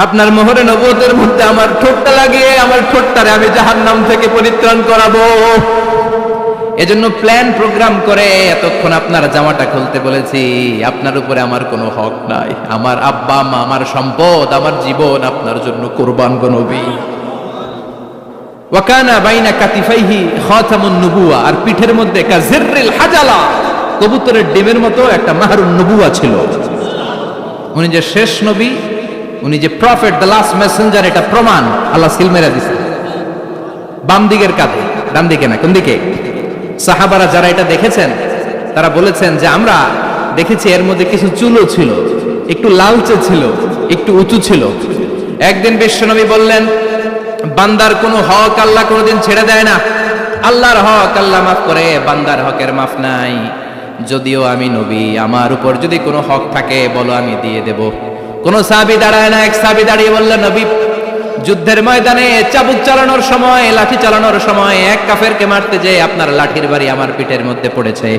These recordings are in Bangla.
আপনার মোহরে নবুয়তের মধ্যে আমার ঠোঁটটা লাগিয়ে আমার ঠোঁটটারে আমি জাহান্নাম থেকে পরিত্রাণ করাবো। এজন্য প্ল্যান প্রোগ্রাম করে এতক্ষণ আপনার জামাটা খুলতে বলেছি। আপনার উপরে আমার কোনো হক নাই। আমার আব্বা মা, আমার সম্পদ, আমার জীবন আপনার জন্য কুরবান গো নবী। ওয়াকানা বাইনা কাতিফাইহি খাতামুন নবুওয়া, আর পিঠের মধ্যে কাজিররিল হাজালা, কবুতরের ডিমের মতো একটা মাহরুন নবুওয়া ছিল। উনি যে শেষ নবী, উনি যে প্রফেট, দ্য লাস্ট মেসেঞ্জার, এটা প্রমাণ আল্লাহ সিল মেরে দিছে বাম দিকের কাঁধে, ডান দিকে না, কোন দিকে? সাহাবারা যারা এটা দেখেছেন তারা বলেছেন যে আমরা দেখেছি এর মধ্যে কিছু চুলও ছিল, একটু লালচে ছিল, একটু উঁচু ছিল। একদিন বিশ্বনবী বললেন, বান্দার কোনো হক আল্লাহ কোনোদিন ছেড়ে দেয় না। আল্লাহর হক আল্লাহ মাফ করে, বান্দার হকের মাফ নাই। যদিও আমি নবী, আমার উপর যদি কোনো হক থাকে বলো, আমি দিয়ে দেব। কোন সাহাবী দাঁড়ায় না। এক সাহাবী দাঁড়িয়ে বললেন, নবী, যুদ্ধের ময়দানে চাবুক চালানোর সময়, লাঠি চালানোর সময় এক কাফেরকে মারতে যেয়ে আপনার লাঠির বাড়ি আমার পিঠের মধ্যে পড়েছে।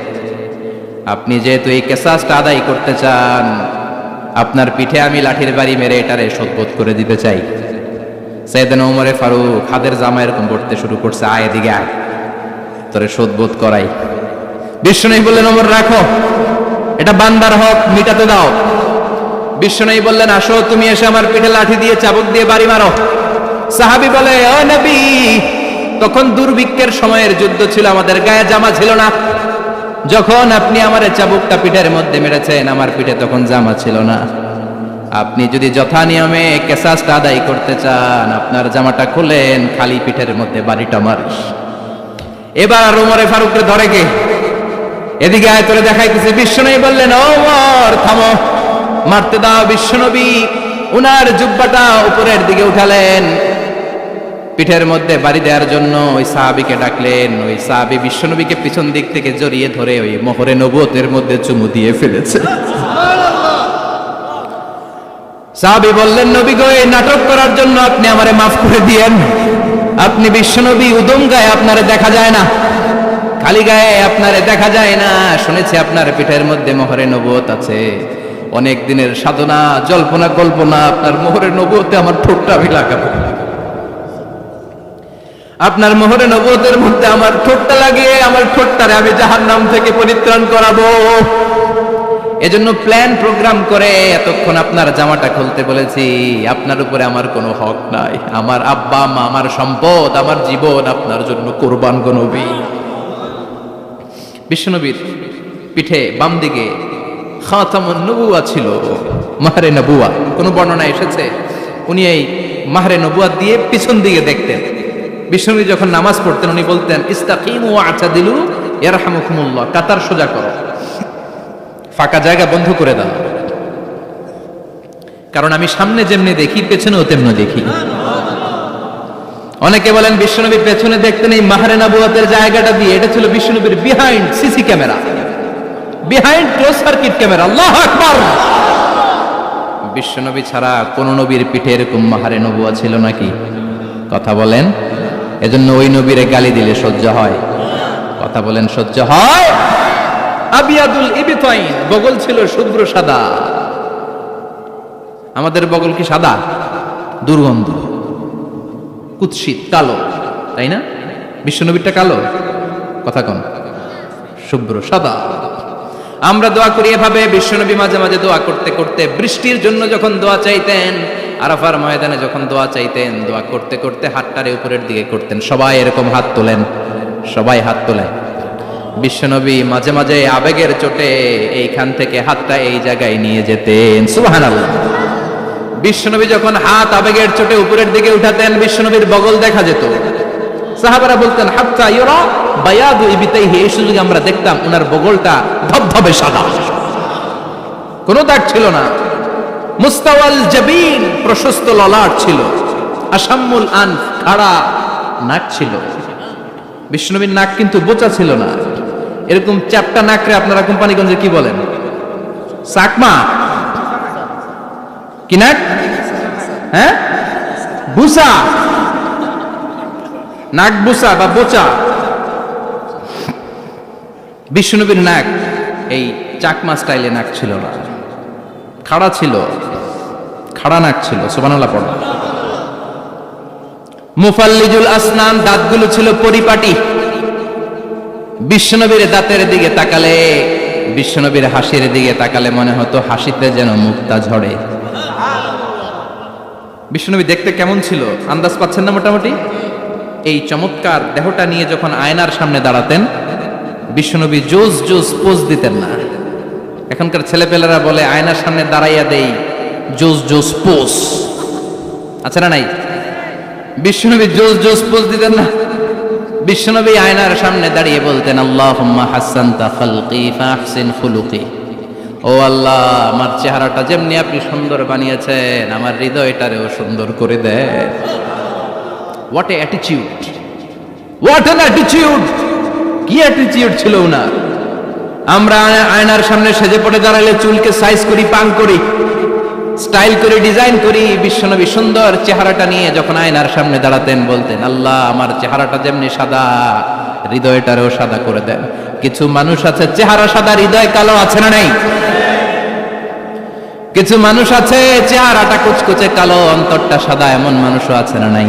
আপনি যেহেতু এই কিসাসটা আদায় করতে চান, আপনার পিঠে আমি লাঠির বাড়ি মেরে এটারে শোধবোধ করে দিতে চাই। সাইয়েদনা ওমর ফারুক হাতের জামা এরকম পড়তে শুরু করছে, আয় এদিকে আয়, তোরে শোধবোধ করাই। বিশ্বনবী বললেন, ওমর রাখো, এটা বান্দার হক, মিটাতে দাও। বিশ্বনবী বললেন, আসো, তুমি এসে আমার পিঠে লাঠি দিয়ে চাবুক দিয়ে বাড়ি মারো। সাহাবী বলে, ও নবী, তখন দুর্ভিক্ষের সময়ের যুদ্ধ ছিল, আমাদের গায়ে জামা ছিল না। যখন আপনি আমার চাবুকটা পিঠের মধ্যে মেরেছেন, আমার পিঠে তখন জামা ছিল না। আপনি যদি যথা নিয়মে কিসাসটা আদায় করতে চান, আপনার জামাটা খুলেন, খালি পিঠের মধ্যে বাড়িটা মারিস। এবার আর ওমরে ফারুককে ধরে কে? এদিকে আয়, তোরে দেখাইতেছে। বিশ্বনবী বললেন, ওমর থামো, মারতে দাও। বিশ্বনবী উনার জুব্বাটা উপরের দিকে উঠালেন, পিঠের মধ্যে বাড়ি দেওয়ার জন্য ওই সাহাবীকে ডাকলেন। ওই সাহাবী বিশ্বনবীকে পিছন দিক থেকে জড়িয়ে ধরে ওই মোহরে নবুয়তের মধ্যে চুমু দিয়ে ফেলেছে। সাহাবী বললেন, নবী গো, এই নাটক করার জন্য আপনি আমারে মাফ করে দিয়েন। আপনি বিশ্বনবী, উদম গায়ে আপনারে দেখা যায় না, খালি গায়ে আপনারে দেখা যায় না। শুনেছি আপনার পিঠের মধ্যে মোহরে নবুয়ত আছে। অনেক দিনের সাধনা, জল্পনা কল্পনা, আপনার মোহরে নবুয়তে আমার ঠোঁটটা আমি লাগাবো। আপনার মোহরে নবুয়তের মধ্যে আমার ঠোঁটটা লাগিয়ে আমার ঠোঁটটারে আমি জাহান্নাম থেকে পরিত্রাণ করাবো। এজন্য প্ল্যান প্রোগ্রাম করে এতক্ষণ আপনার জামাটা খুলতে বলেছি। আপনার উপরে আমার কোনো হক নাই। আমার আব্বা মা, আমার সম্পদ, আমার জীবন আপনার জন্য কুরবান গো নবী। বিশ্বনবীর পিঠে বাম দিকে খাতামুন নবুওয়া ছিল, মাহরে নবুওয়া। কোন বর্ণনা এসেছে উনি এই মাহরে নবুওয়া দিয়ে পিছন দিকে দেখতেন। বিশ্বনবী যখন নামাজ পড়তেন উনি বলতেন, ইস্তাকিমু ওয়া'তাদিলু ইয়ারহামুকুমুল্লাহ, কাতার সোজা করো, ফাঁকা জায়গা বন্ধ করে দাও। কারণ আমি সামনে যেমনি দেখি, পেছনেও তেমনি দেখি। অনেকে বলেন বিশ্বনবী পেছনে দেখতেন এই মাহরে নবুওয়াতের জায়গাটা দিয়ে। এটা ছিল বিশ্বনবীর behind CC camera, behind close circuit camera. আল্লাহু আকবার। বিশ্বনবী ছাড়া কোন নবীর পিঠে এরকম মাহরে নবুওয়া ছিল নাকি? কথা বলেন। এজন্য ওই নবীরে গালি দিলে সহ্য হয়? কথা বলেন, সহ্য হয়? আবিয়াদুল ইবতাইন, বগল ছিল শুভ্র সাদা। আমাদের বগল কি সাদা? দুর্গন্ধ, কুৎসিত, কালো, তাই না? বিশ্বনবীরটা কালো? কথা কোন? শুভ্র সাদা। আমরা দোয়া করি এভাবে। বিশ্বনবী মাঝে মাঝে দোয়া করতে করতে বৃষ্টির জন্য যখন দোয়া চাইতেন, আরাফার ময়দানে যখন দোয়া চাইতেন, দোয়া করতে করতে হাতটারে উপরের দিকে করতেন। সবাই এরকম হাত তোলেন, সবাই হাত তোলেন। বিশ্বনবী মাঝে মাঝে আবেগের চোটে এইখান থেকে হাতটা এই জায়গায় নিয়ে যেতেন। সুবহানাল্লাহ। বিশ্বনবী যখন হাত আবেগের চোটে উপরের দিকে উঠাতেন, বিশ্বনবীর বগল দেখা যেত। সাহাবারা বলতেন, হাত্তা ইউরা বায়াদু ইবতাইহি, এই সুযোগে আমরা দেখতাম ওনার বগলটা ধবধবে সাদা, কোনো দাগ ছিল না। মুস্তাওয়াল জাবিন, প্রশস্ত ললাট ছিল। আসাম্মুল আনফ, খাড়া নাক ছিল। বিশ্বনবীর নাক কিন্তু বোচা ছিল না। এরকম চ্যাপটা নাকরে আপনারা কোম্পানিগঞ্জে কি বলেন? চাকমা? কি নাক? হ্যাঁ, বুসা, নাক বুসা বা বোচা। বিশ্বনবীর নাক এই চাকমা স্টাইলে নাক ছিল না, খাড়া ছিল, খাড়া নাক ছিল, সুবহানাল্লাহ পড়ো। মুফাল্লিজুল আসনান, দাঁতগুলো ছিল পরিপাটি। বিশ্বনবীর দাঁতের দিকে তাকালে, বিশ্বনবীর হাসির দিকে তাকালে মনে হতো হাসিতে যেন মুক্তা ঝরে। বিশ্বনবী দেখতে কেমন ছিল আন্দাজ পাচ্ছেন না মোটামুটি? এই চমৎকার দেহটা নিয়ে যখন আয়নার সামনে দাঁড়াতেন, বিশ্বনবী জোস জোস পোজ দিতেন না। এখনকার ছেলেপেলেরা বলে আয়নার সামনে দাঁড়াইয়া দেই জোস জোস পোজ, আছে না নাই? বিশ্বনবী জোস জোস পোজ দিতেন না। বিশ্বনবী আয়নার সামনে দাঁড়িয়ে বলতেন, আল্লাহুম্মা হাসানতা খালকি ফাহসিন খুলুকি। ও আল্লাহ, আমার চেহারাটা যেমনি আপনি সুন্দর বানিয়েছেন, আমার হৃদয়টারেও সুন্দর করে দেন। What a attitude, what an attitude! কি অ্যাটিটিউড ছিল ওনার! আমরা আয়নার সামনে সেজে পড়ে দাঁড়ালে চুলকে সাইজ করি, পাং করি, স্টাইল করে ডিজাইন করি। বিশ্বনবী সুন্দর চেহারাটা নিয়ে যখন আয়নার সামনে দাঁড়াতেন বলতেন, আল্লাহ, আমার চেহারাটা যেমনি সাদা, হৃদয়টারেও সাদা করে দেন। কিছু মানুষ আছে চেহারা সাদা, হৃদয় কালো, আছে না নাই? কিছু মানুষ আছে চেহারাটা কুচকুচে কালো, অন্তরটা সাদা, এমন মানুষও আছে না নাই?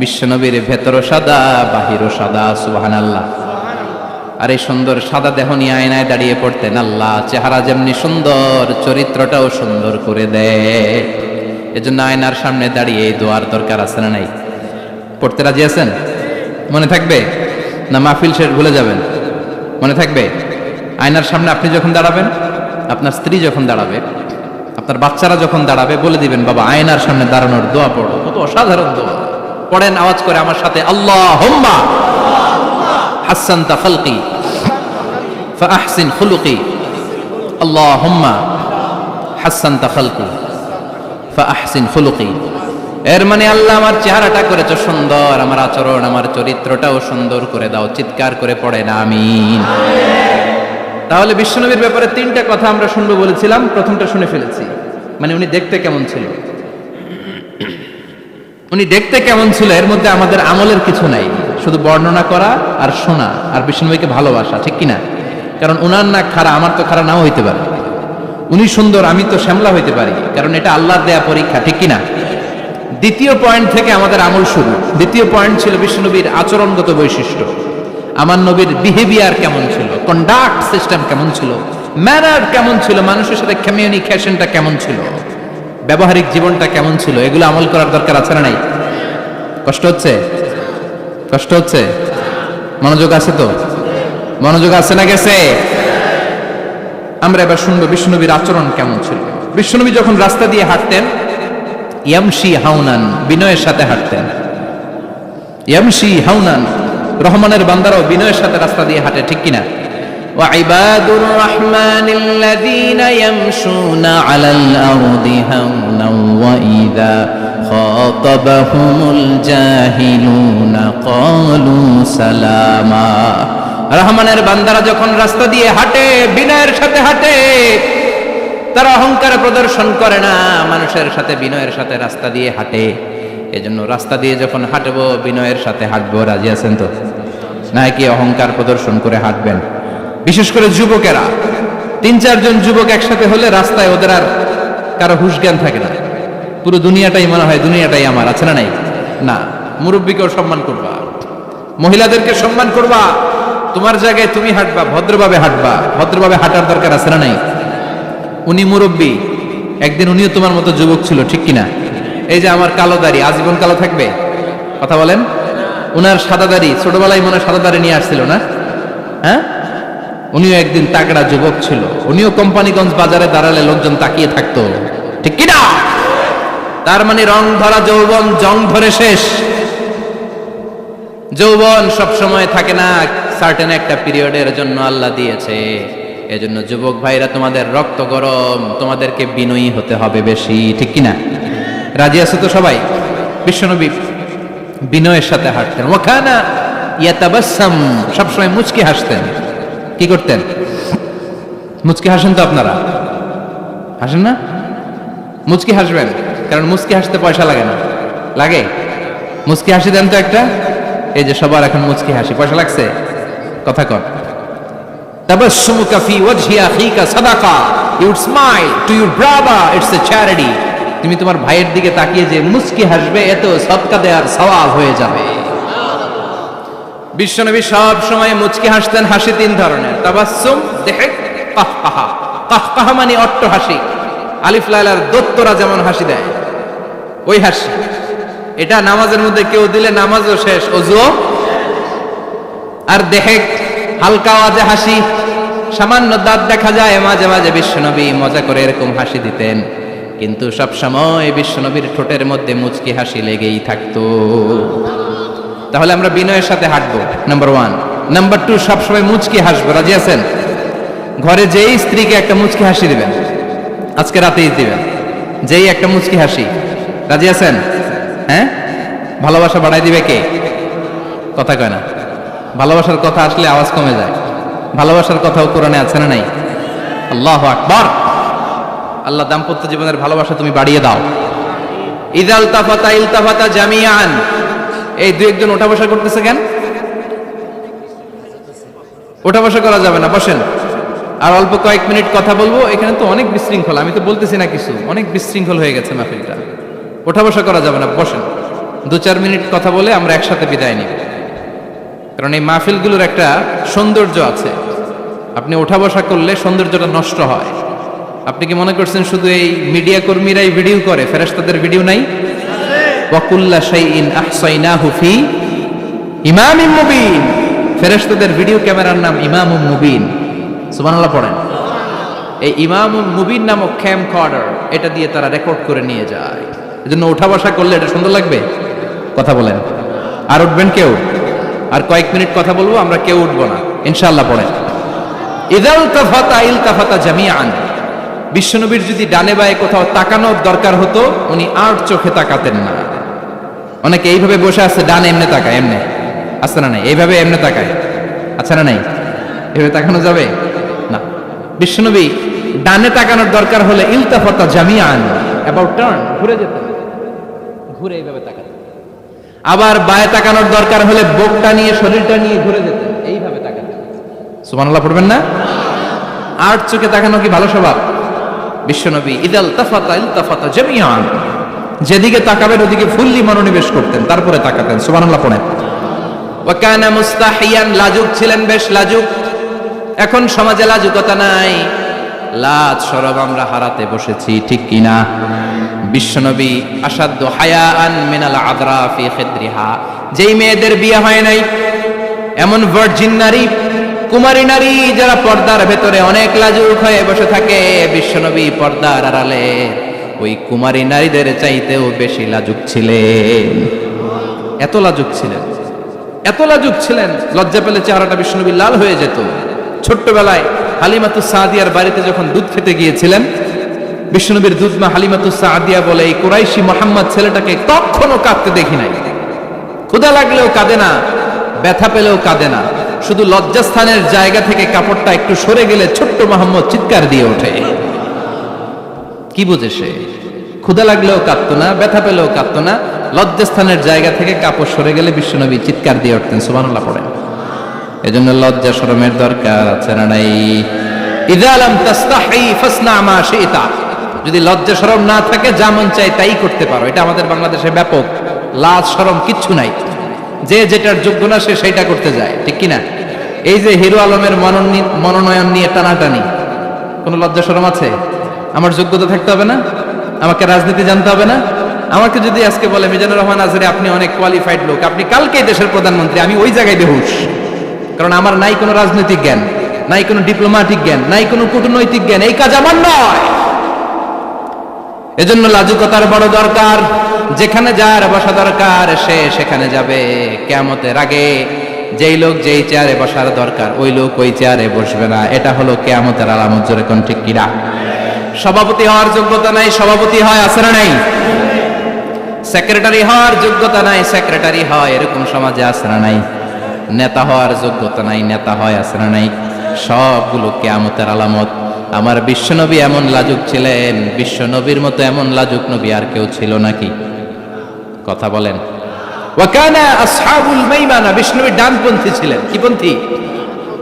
বিশ্বনবীর ভেতরও সাদা, বাহিরও সাদা, সুবহানাল্লাহ। আর এই সুন্দর সাদা দেহ নিয়ে আয়নায় দাঁড়িয়ে পড়তেন, আল্লাহ, চেহারা যেমনি সুন্দর, চরিত্রটাও সুন্দর করে দেয়। এজন্য আয়নার সামনে দাঁড়িয়ে এই দোয়ার দরকার আছে না নাই? পড়তে রাজি আছেন? মনে থাকবে না মাহফিল শেষ ভুলে যাবেন? মনে থাকবে? আয়নার সামনে আপনি যখন দাঁড়াবেন, আপনার স্ত্রী যখন দাঁড়াবে, আপনার বাচ্চারা যখন দাঁড়াবে, বলে দিবেন, বাবা, আয়নার সামনে দাঁড়ানোর দোয়া পড়ো। কত অসাধারণ দোয়া! পড়েন আওয়াজ করে আমার সাথে, আল্লাহুম্মা হাসানতা খালকি ফাহসিন খুলুকি, আল্লাহুম্মা হাসানতা খালকি ফাহসিন খুলুকি। এর মানে, আল্লাহ, আমার চেহারাটা করেছো সুন্দর, আমার আচরণ, আমার চরিত্রটাও সুন্দর করে দাও। চিৎকার করে পড়েন আমিন। তাহলে বিশ্বনবীর ব্যাপারে তিনটা কথা আমরা শুনবো বলেছিলাম, প্রথমটা শুনে ফেলেছি। মানে উনি দেখতে কেমন ছিল, উনি দেখতে কেমন ছিল, এর মধ্যে আমাদের আমলের কিছু নাই, শুধু বর্ণনা করা আর শোনা আর বিশ্বনবীকে ভালোবাসা, ঠিক কিনা? কারণ উনার না খাড়া, আমার তো খাড়া নাও হইতে পারে। উনি সুন্দর, আমি তো শ্যামলা হইতে পারি, কারণ এটা আল্লাহর দেয়া পরীক্ষা, ঠিক কিনা? দ্বিতীয় পয়েন্ট থেকে আমাদের আমল শুরু। দ্বিতীয় পয়েন্ট ছিল বিশ্বনবীর আচরণগত বৈশিষ্ট্য। আমার নবীর বিহেভিয়ার কেমন ছিল, কন্ডাক্ট সিস্টেম কেমন ছিল, ম্যানার কেমন ছিল, মানুষের সাথে কমিউনিকেশনটা কেমন ছিল, ব্যবহারিক জীবনটা কেমন ছিল, এগুলো আমল করার দরকার আছে না নাই? কষ্ট হচ্ছে? কষ্ট হচ্ছে? মনোযোগ আছে তো? মনোযোগ আছে না গেছে? আমরা এবার শুনবো বিশ্বনবীর আচরণ কেমন ছিল। বিশ্বনবী যখন রাস্তা দিয়ে হাঁটতেন, ইয়ামশি হাউনান, বিনয়ের সাথে হাঁটতেন। ইয়ামশি হাউনান, রহমানের বান্দারাও বিনয়ের সাথে রাস্তা দিয়ে হাঁটে, ঠিক কিনা? وعباد الرحمن الذين يمشون على الأرض هونا وإذا خاطبهم الجاهلون قالوا سلاما। রহমানের বান্দারা যখন রাস্তা দিয়ে হাঁটে, বিনয়ের সাথে হাঁটে, তারা অহংকার প্রদর্শন করে না, মানুষের সাথে বিনয়ের সাথে রাস্তা দিয়ে হাঁটে। এজন্য রাস্তা দিয়ে যখন হাঁটবো, বিনয়ের সাথে হাঁটবো। রাজি আছেন তো? নাকি অহংকার প্রদর্শন করে হাঁটবেন? বিশেষ করে যুবকেরা, 3-4 জন যুবক একসাথে হলে রাস্তায় ওদের আর কারো হুঁশ জ্ঞান থাকে না, পুরো দুনিয়াটাই মনে হয় দুনিয়াটাই আমার, আছে না নাই? না, মুরব্বীকেও সম্মান করবা, মহিলাদেরকে সম্মান করবা, তোমার জায়গায় তুমি হাঁটবা, ভদ্রভাবে হাঁটবা। ভদ্রভাবে হাঁটার দরকার আছে না নাই? উনি মুরব্বী, একদিন উনিও তোমার মতো যুবক ছিল, ঠিক কিনা? এই যে আমার কালো দাড়ি, আজীবন কালো থাকবে? কথা বলেন। উনার সাদা দাড়ি, ছোটবেলায় মনে সাদা দাড়ি নিয়ে আসছিল না? হ্যাঁ, উনিও একদিন তাগড়া যুবক ছিল, উনিও কোম্পানিগঞ্জ বাজারে দাঁড়ালে লোকজন তাকিয়ে থাকতো, ঠিক কিনা? তার মানে রং ধরা যৌবন জং ধরে শেষ। যৌবন সব সময় থাকে না, সার্টেন একটা পিরিয়ডের জন্য আল্লাহ দিয়েছে। এজন্য যুবক ভাইরা, তোমাদের রক্ত গরম, তোমাদেরকে বিনয়ী হতে হবে বেশি, ঠিক কিনা? রাজি আছো তো সবাই? বিশ্বনবী বিনয়ের সাথে হাঁটতেন। ওয়াকানা ইয়াতাবাসসাম, সবসময় মুচকি হাসতেন। কি করতেন? মুচকি হাসেন তো আপনারা? হাসেন না? মুচকি হাসবেন, কারণ মুচকি হাসতে পয়সা লাগে না। লাগে? মুচকি হাসি দেন তো একটা। এই যে সবার এখন মুচকি হাসি, পয়সা লাগছে? কথা কর। তাবাসসুমুকা ফি ওয়াজহি আখিকা সাদাকা, you would smile to your brother, it's a charity. তুমি তোমার ভাইয়ের দিকে তাকিয়ে যে মুচকি হাসবে, এত সদকা দেওয়ার সওয়াব হয়ে যাবে। বিশ্বনবী সব সময় মুচকি হাসতেন। হাসি তিন ধরনের, তাবাসসুম, দিহক, কাহকাহা। কাহকাহা মানে অট্ট হাসি, আলিফ লাইলার দত্তরা যেমন হাসি দেয় ওই হাসি। এটা নামাজের মধ্যে কেউ দিলে নামাজও শেষ, ওযুও। আর দিহক হালকা আওয়াজে হাসি, সামান্য দাঁত দেখা যায় মাঝে মাঝে বিশ্বনবী মজা করে এরকম হাসি দিতেন, কিন্তু সব সময় বিশ্বনবীর ঠোঁটের মধ্যে মুচকি হাসি লেগেই থাকতো। তাহলে আমরা বিনয়ের সাথে হাঁটবো, নাম্বার 1। নাম্বার 2, সবসময় মুচকি হাসবো। রাজি আছেন? ঘরে যেই স্ত্রীকে একটা মুচকি হাসি দিবেন, আজকে রাতেই দিবেন, যেই একটা মুচকি হাসি। রাজি আছেন? হ্যাঁ, ভালোবাসা বাড়াই দিবে কে? কথা কয় না। ভালোবাসার কথা আসলে আওয়াজ কমে যায়। ভালোবাসার কথাও কোরআনে আছে না নাই? আল্লাহু আকবার। আল্লাহ দাম্পত্য জীবনের ভালোবাসা তুমি বাড়িয়ে দাও। ইদাল তাফাতা ইলতাফাতা জামিআন। এই দুই একজন ওঠা বসা করতেছে কেন? ওঠা বসা করা যাবে না, বসেন। আর অল্প কয়েক মিনিট কথা বলবো। এখানে তো অনেক বিশৃঙ্খল, আমি তো বলতেছি না কিছু, অনেক বিশৃঙ্খল হয়ে গেছে মাহফিলটা। ওঠা বসা করা যাবে না, বসেন। 2-4 মিনিট কথা বলে আমরা একসাথে বিদায় নিব। কারণ এই মাহফিলগুলোর একটা সৌন্দর্য আছে, আপনি ওঠা বসা করলে সৌন্দর্যটা নষ্ট হয়। আপনি কি মনে করছেন শুধু এই মিডিয়া কর্মীরাই ভিডিও করে, ফেরেশতাদের ভিডিও নাই? ওয়া কুল্লা শাইইন আহসাইনাহু ফি ইমামিম মুবিন। ফেরেশতাদের ভিডিও ক্যামেরার নাম ইমামুম মুবিন। সুবহানাল্লাহ পড়েন। এই ইমামুম মুবিন নামক ক্যামকর্ডার, এটা দিয়ে তারা রেকর্ড করে নিয়ে যায়। এজন্য ওঠা বসা করলে এটা সুন্দর লাগবে। কথা বলেন। আর উঠবেন কেউ? আর কয়েক মিনিট কথা বলবো, আমরা কেউ উঠবো না ইনশাআল্লাহ। পড়েন। ইদাল তাফাতা ইলতাফাতা জামিআন। বিশ্বনবীর যদি ডানে বায়ে কোথাও তাকানোর দরকার হতো, উনি আর চোখে তাকাতেন না। অনেকে এইভাবে বসে আছে, ডানে এমনে তাকায়, এমনে আছে না নাই? এইভাবে এমনে তাকায়, আছে না নাই? এভাবে তাকানো যাবে না। বিশ্বনবী ডানে তাকানোর দরকার হলে ইলতাফাতা জামিআন, অ্যাবাউট টার্ন, ঘুরে যেতেন, ঘুরে এইভাবে তাকাতেন। আবার বায়ে তাকানোর দরকার হলে বুকটা নিয়ে, শরীরটা নিয়ে ঘুরে যেতেন, এইভাবে তাকাতেন। সুবহানাল্লাহ পড়বেন না? আর চোখে তাকানো কি ভালো স্বভাব? বিশ্বনবী ইদাল তাফাতা ইলতাফাতা জামিআন, যেদিকে তাকাবেন ওদিকে ফুললি মনোনিবেশ করতেন, তারপরে তাকাতেন। সুবহানাল্লাহ পড়েন। ওয়া কানা মুস্তাহিয়ান, লাজুক ছিলেন, বেশ লাজুক। এখন সমাজে লাজুকতা নাই, লাজ শরম আমরা হারাতে বসেছি, ঠিক কিনা? বিশ্বনবী আসাদ্দু হায়াআন মিনাল আদরা ফি খিদ্রিহা। যেই মেয়েদের বিয়ে হয় নাই, এমন ভার্জিন নারী, কুমারী নারী যারা পর্দার ভেতরে অনেক লাজুক হয়ে বসে থাকে, বিশ্বনবী পর্দার আড়ালে ওই কুমারী নারীদের চাইতেও বেশি লাজুক ছিলেন। এত লাজুক ছিলেন, এত লাজুক ছিলেন, লজ্জা পেলে চেহারাটা বিশ্বনবী লাল হয়ে যেত। ছোট্টবেলায় হালিমাতুস সাদিয়ার বাড়িতে যখন দুধ খেতে গিয়েছিলেন, বিশ্বনবীর দুধমা হালিমাতুস সাদিয়া বলে, এই কুরাইশি মোহাম্মদ ছেলেটাকে কখনো কাঁদতে দেখি নাই। ক্ষুধা লাগলেও কাঁদে না, ব্যথা পেলেও কাঁদে না, শুধু লজ্জাস্থানের জায়গা থেকে কাপড়টা একটু সরে গেলে ছোট্ট মোহাম্মদ চিৎকার দিয়ে ওঠে। কি বুঝে সে? ক্ষুধা লাগলেও কাঁদতো না, ব্যথা পেলেও কাঁদতো না, লজ্জাস্থানের জায়গা থেকে কাপড় সরে গেলে বিশ্বনবী চিৎকার দিয়ে উঠতেন। সুবহানাল্লাহ পড়েন। এজন্য লজ্জা শরমের দরকার আছে না নাই? ইযা লাম তাস্তাহি ফাসনা মা শিতা। যদি লজ্জা শরম না থাকে, যা মন চায় তাই করতে পারো। এটা আমাদের বাংলাদেশে ব্যাপক। লাজ শরম কিচ্ছু নাই, যে যেটার যোগ্য না সে সেইটা করতে যায়, ঠিক কিনা? এই যে হিরো আলমের মনোনয়ন নিয়ে টানাটানি, কোনো লজ্জা শরম আছে? আমার যোগ্যতা থাকতে হবে না? আমাকে রাজনীতি জানতে হবে না? আমাকে যদি আজকে বলে মিজানুর রহমান আজহারী আপনি অনেক কোয়ালিফাইড লোক, আপনি কালকেই দেশের প্রধানমন্ত্রী, আমি ওই জায়গায় বেহুশ। কারণ আমার নাই কোনো রাজনৈতিক জ্ঞান, নাই কোনো ডিপ্লোম্যাটিক জ্ঞান, নাই কোনো কূটনৈতিক জ্ঞান, এই কাজ আমার নয়। এজন্য লাজুকতার বড় দরকার। যেখানে যার বসা দরকার সে সেখানে যাবে। কিয়ামতের আগে যেই লোক যেই চেয়ারে বসার দরকার ওই লোক ওই চেয়ারে বসবে না। এটা হলো কিয়ামতের আলামত। জোরে কোন ঠিক কিনা? সভাপতি হওয়ার যোগ্যতা নাই, সভাপতি হয়, আছে না নাই? সেক্রেটারি হওয়ার যোগ্যতা নাই, সেক্রেটারি হয়, এরকম সমাজে আছে না নাই? নেতা হওয়ার যোগ্যতা নাই, নেতা হয়, আছে না নাই? সবগুলো কিয়ামতের আলামত। আমার বিশ্বনবী এমন লাজুক ছিলেন, বিশ্বনবীর মতো এমন লাজুক নবী আর কেউ ছিল নাকি? কথা বলেন। ওয়া কানা আসহাবুল মাইমানা, বিশ্বনবী ডানপন্থী ছিলেন। কি পন্থী?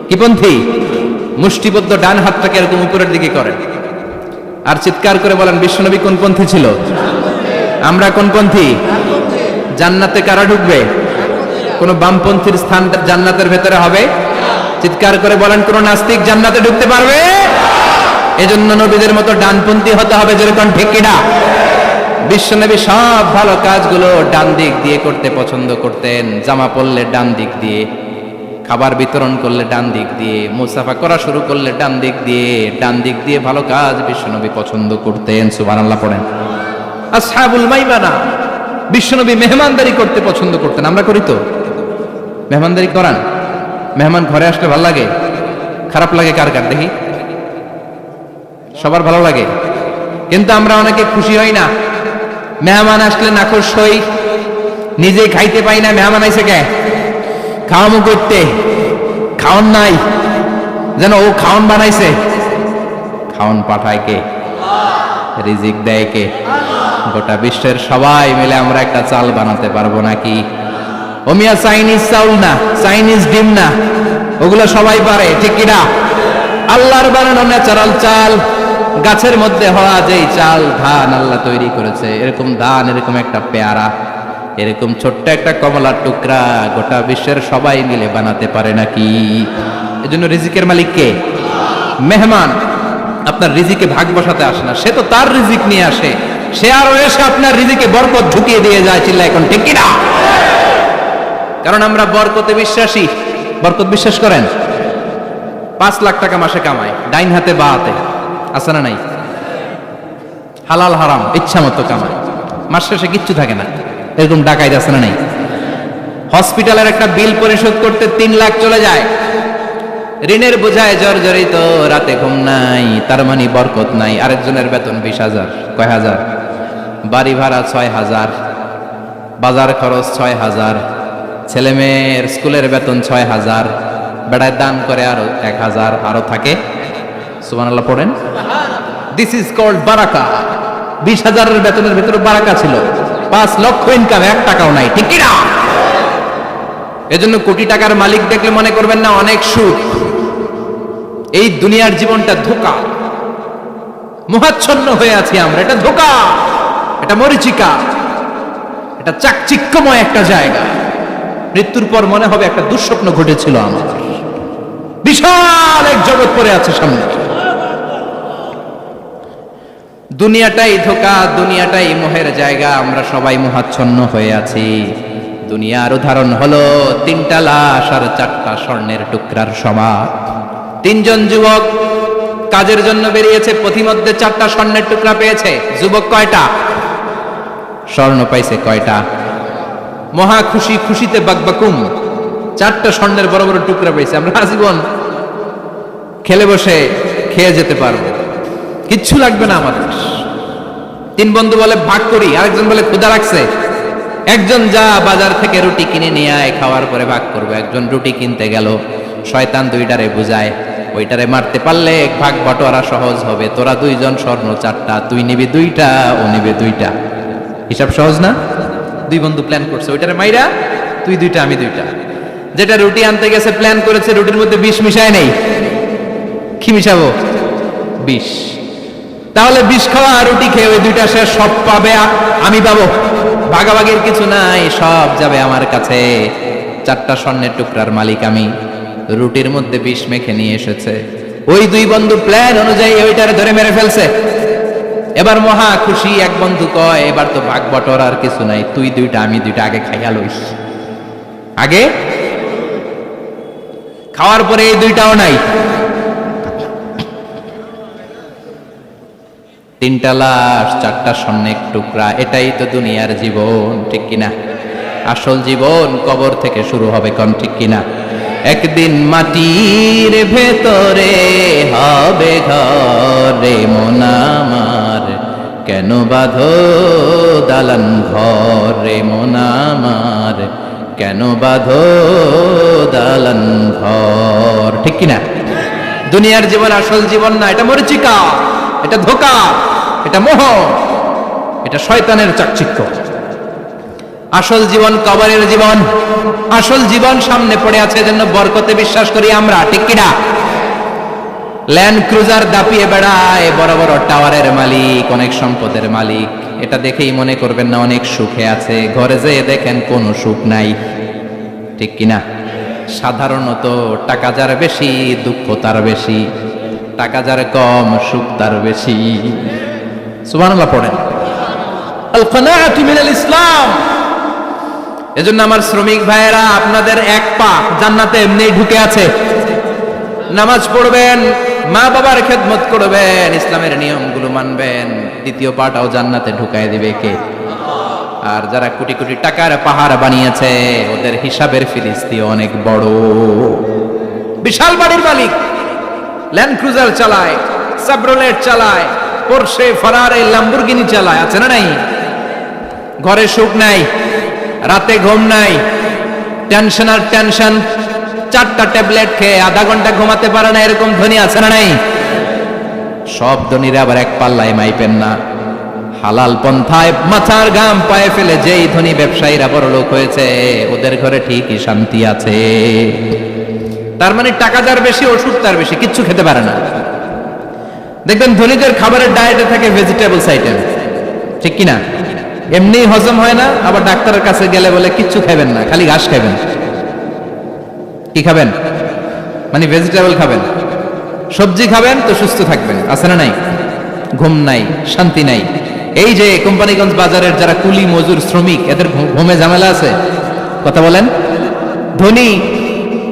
কি পন্থী? মুষ্টিবদ্ধ ডান হাতটাকে এরকম উপরের দিকে করেন আর চিৎকার করে বলেন বিশ্বনবী কোন পন্থী ছিল? আমরা কোন পন্থী? জান্নাতে কারা ঢুকবে? কোন বামপন্থীর স্থান জান্নাতের ভেতরে হবে? চিৎকার করে বলেন, কোন নাস্তিক জান্নাতে ঢুকতে পারবে? এজন্য নবীদের মতো ডানপন্থী হতে হবে, যেরকম ঠিক কিনা? বিশ্বনবী সব ভালো কাজগুলো ডান দিক দিয়ে করতে পছন্দ করতেন। জামা পরলে ডান দিক দিয়ে, খাবার বিতরণ করলে ডান দিক দিয়ে, মুসাফা করা শুরু করলে ডান দিক দিয়ে ভালো কাজ বিশ্বনবী পছন্দ করতেন। সুবহানাল্লাহ পড়েন। আসহাবুল মাইমানা, বিশ্বনবী মেহমানদারি করতে পছন্দ করতেন। আমরা করি তো? মেহমানদারি করান? মেহমান ঘরে আসলে ভালো লাগে? খারাপ লাগে কার কার দেখি? সবার ভালো লাগে, কিন্তু আমরা অনেকে খুশি হই না। মেহমান আসলে নাখোশ হই, নিজেই খাইতে পাই না। মেহমান আইসে কে? খাওয়ামু করতে, খাওন নাই, যেন ও খাওন বানাইছে। খাওন পাঠায় কে? রিজিক দেয় কে? গোটা বিশ্বের সবাই মিলে আমরা একটা চাল বানাতে পারবো নাকি? ওমিয়া চাইনিজ চাউল না, চাইনিজ ডিম না, ওগুলো সবাই পারে, ঠিক কিনা? আল্লাহর বানানো ন্যাচারাল চাল, গাছের মধ্যে হওয়া যেই চাল, ধান আল্লাহ তৈরি করেছে, এরকম ধান, এরকম একটা পেয়ারা, এরকম ছোট্ট একটা কমলার টুকরা গোটা বিশ্বের সবাই মিলে বানাতে পারে নাকি? এজন্য রিজিকের মালিক কে? মেহমান আপনার রিজিকে ভাগ বসাতে আসে না, সে তো তার রিজিক নিয়ে আসে, সে আরো এসে আপনার রিজিকে বরকত ঢুকিয়ে দিয়ে যায়। চিল্লা এখন ঠিক কিনা? কারণ আমরা বরকতে বিশ্বাসী। বরকত বিশ্বাস করেন? 5 লাখ টাকা মাসে কামায়, ডাইন হাতে বা হাতে, আছে না নাই? হালাল হারাম ইচ্ছা মতো কামায়, মাস শেষে কিচ্ছু থাকে না, এরকম ডাকাইত আছে না নাই? হসপিটালের একটা বিল পরিশোধ করতে 3 লাখ চলে যায়, ঋণের বোঝায় জর্জরিত, রাতে ঘুম নাই, তার মানে বরকত নাই। আরেকজনের বেতন 20,000, কয় হাজার? বাড়ি ভাড়া 6,000, বাজার খরচ 6,000, ছেলে মেয়ের স্কুলের বেতন 6,000, বেড়ায় দান করে আরো 1,000, আরো থাকে। সুবহানাল্লাহ পড়েন। দিস ইজ কল্ড বারাকা। 20,000 বেতনের ভেতরে বারাকা ছিল। 5 লক্ষ ইনকাম, 1 টাকাও নাই, ঠিক কিনা? এজন্য কোটি টাকার মালিক দেখলে মনে করবেন না অনেক সুখ। এই দুনিয়ার জীবনটা ধোঁকা, মোহাচ্ছন্ন হয়ে আছি আমরা। এটা ধোঁকা, এটা মরিচিকা, এটা চাকচিক্যময় একটা জায়গা। মৃত্যুর পর মনে হবে একটা দুঃস্বপ্ন ঘটেছিল আমার। বিশাল এক জগৎ পড়ে আছে সামনে। দুনিয়াটাই ধোঁকা, দুনিয়াটাই মোহের জায়গা। আমরা সবাই মোহাচ্ছন্ন হয়ে আছি। দুনিয়ার উদাহরণ হলো 3টা লাশ আর 4টা স্বর্ণের টুকরার সমান। 3 জন যুবক কাজের জন্য বেরিয়েছে, পথিমধ্যে 4টা স্বর্ণের টুকরা পেয়েছে। যুবক কয়টা? স্বর্ণ পাইছে কয়টা? মহা খুশি, খুশিতে বাকবাকুম, 4টা স্বর্ণের বড় বড় টুকরা পেয়েছে। আমরা আজীবন খেলে বসে খেয়ে যেতে পারবো, কিচ্ছু লাগবে না আমাদের। 3 বন্ধু বলে ভাগ করি, আরেকজন বলে ক্ষুধা লাগছে। একজন যা বাজার থেকে রুটি কিনে নিয়ে আয়, খাওয়ার পরে ভাগ করবো। একজন রুটি কিনতে গেল, শয়তান 2টারে বুঝায়, ওইটারে মারতে পারলে ভাগ বটোয়ারা সহজ হবে। তোরা 2 জন স্বর্ণ 4টা, তুই নিবি 2টা, ও নিবে 2টা। হিসাব সহজ না? 2 বন্ধু প্ল্যান করছে, ওইটারে মাইরা তুই 2টা, আমি 2টা। যেটা রুটি আনতে গেছে প্ল্যান করেছে, রুটির মধ্যে বিষ মিশায় নেই। কি মিশাবো? বিষ। তাহলে বিষ খাওয়া রুটি খেয়ে ওই 2টা শেষ, সব পাবে আমি পাবো, ভাগাভাগির কিছু নাই, সব যাবে আমার কাছে। 4টা স্বর্ণের টুকরার মালিক আমি। রুটির মধ্যে বিষ মেখে নিয়ে এসেছে। ওই 2 বন্ধু প্ল্যান অনুযায়ী ওইটারে ধরে মেরে ফেলছে। এবার মহা খুশি। এক বন্ধু কয়, এবার তো ভাগ বটর আর কিছু নাই, তুই 2টা, আমি 2টা, আগে খাইয়া লইস। আগে খাওয়ার পরে এই 2টাও নাই। 3টা লাশ, 4টা স্বর্ণের টুকরা। এটাই তো দুনিয়ার জীবন, ঠিক কিনা? আসল জীবন কবর থেকে শুরু হবে, কোন ঠিক কিনা? একদিন মাটির ভেতরে হবে ঘরে মন আমার, কেন বাঁধো দালান ঘরে মন আমার, কেন বাঁধো দালান ঘর, ঠিক কিনা? দুনিয়ার জীবন আসল জীবন না, এটা মরিচিকা, এটা ধোঁকা, এটা মোহ, এটা শয়তানের চাকচিক্য। আসল জীবন কবরের জীবন। আসল জীবন সামনে পড়ে আছে, এজন্য বরকতে বিশ্বাস করি আমরা, ঠিক কিনা? ল্যান্ড ক্রুজার দাপিয়ে বেড়ায়, বড় বড় টাওয়ারের মালিক, অনেক সম্পদের মালিক। এটা দেখেই মনে করবেন না অনেক সুখে আছে, ঘরে যেয়ে দেখেন কোনো সুখ নাই। ঠিক কিনা? সাধারণত টাকা যার বেশি দুঃখ তার বেশি, টাকা যার কম সুখ তার বেশি। সুবহানাল্লাহ পড়েন। আল কানাআতু মিনাল ইসলাম। এজন্য আমার শ্রমিক ভাইয়েরা, আপনাদের এক পা জান্নাতে এমনিই ঢুকে আছে। নামাজ পড়বেন, মা বাবার খেদমত করবেন, ইসলামের নিয়মগুলো মানবেন, দ্বিতীয় পাটাও জান্নাতে ঢুকায় দিবে কে? আর যারা কোটি কোটি টাকার পাহাড় বানিয়েছে, ওদের হিসাবের ফিরিস্তি অনেক বড়। বিশাল বাড়ির মালিক, ল্যান্ড ক্রুজার চালায়, সাবরোলেট চালায়, পোরশে, ফারারে, ল্যাম্বরগিনি চালায়, আছে না নাই? ঘরে সুখ নাই, রাতে ঘুম নাই, টেনশন আর টেনশন। 4টা ট্যাবলেট খেয়ে আধা ঘন্টা ঘুমাতে পারে না, এরকম ধনী আছে না নাই? সব ধনীরা আবার এক পাল্লায় মাইপেন না। হালাল পন্থায় মাথার ঘাম পায়ে ফেলে যেই ধনী ব্যবসায়ীরা বড় লোক হয়েছে, ওদের ঘরে ঠিকই শান্তি আছে। তার মানে টাকা যার বেশি, ওষুধ তার বেশি, কিচ্ছু খেতে পারে না। দেখবেন ধনীদের খাবারের ডায়েটে থাকে ভেজিটেবলস আইটেম, ঠিক কিনা? এমনি হজম হয় না, আবার ডাক্তারের কাছে গেলে বলে কিচ্ছু খাবেন না, খালি ঘাস খাবেন। কি খাবেন? মানে ভেজিটেবল খাবেন, সবজি খাবেন তো সুস্থ থাকবেন, আছে না নাই? ঘুম নাই, শান্তি নাই। এই যে কোম্পানিগঞ্জ বাজারের যারা কুলি মজুর শ্রমিক, এদের ঘুমে ঝামেলা আছে? কথা বলেন। ধনী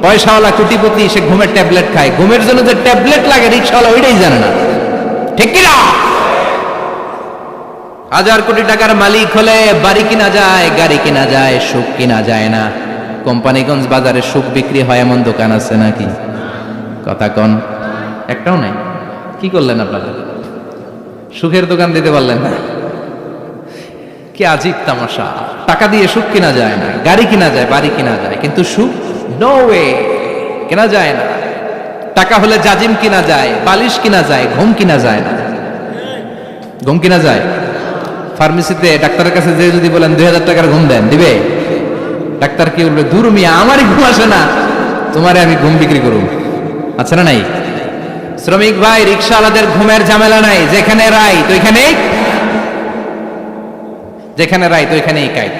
পয়সাওয়ালা কোটিপতি, সে ঘুমের ট্যাবলেট খায়। ঘুমের জন্য যে ট্যাবলেট লাগে রিক্সাওয়ালা ওইটাই জানে না, ঠিক কিনা? 1000 কোটি টাকার মালিক হলে বাড়ি কিনা যায়, গাড়ি কিনা যায়, সুখ কিনা যায় না। কোম্পানিগঞ্জ বাজারে সুখ বিক্রি হয় এমন দোকান আছে নাকি? কথা কন, একটাও নাই। কি করলেন আপনারা? সুখের দোকান দিতে পারলেন না। কি আজীব তামাশা! টাকা দিয়ে সুখ কিনা যায় না, গাড়ি কিনা যায়, বাড়ি কিনা যায়, কিন্তু সুখ নো ওয়ে, কেনা যায় না। টাকা হলে জাজিম কিনা যায়, বালিশ কিনা যায়, ঘুম কিনা যায় না। ঘুম কিনা যায়? ফার্মেসিতে ডাক্তারের কাছে যে যদি বলেন 2000 টাকার ঘুম দেন, দিবে? ডাক্তার কি বলবে? দূর মিয়া, আমারই ঘুম আসে না, তোমারে আমি ঘুম বিক্রি করুন। আছে না নাই? শ্রমিক ভাই, রিক্সাওয়ালাদের ঘুমের ঝামেলা নাই। যেখানে রাই তো ওইখানেই, যেখানে রাই তো ওইখানেই কাই।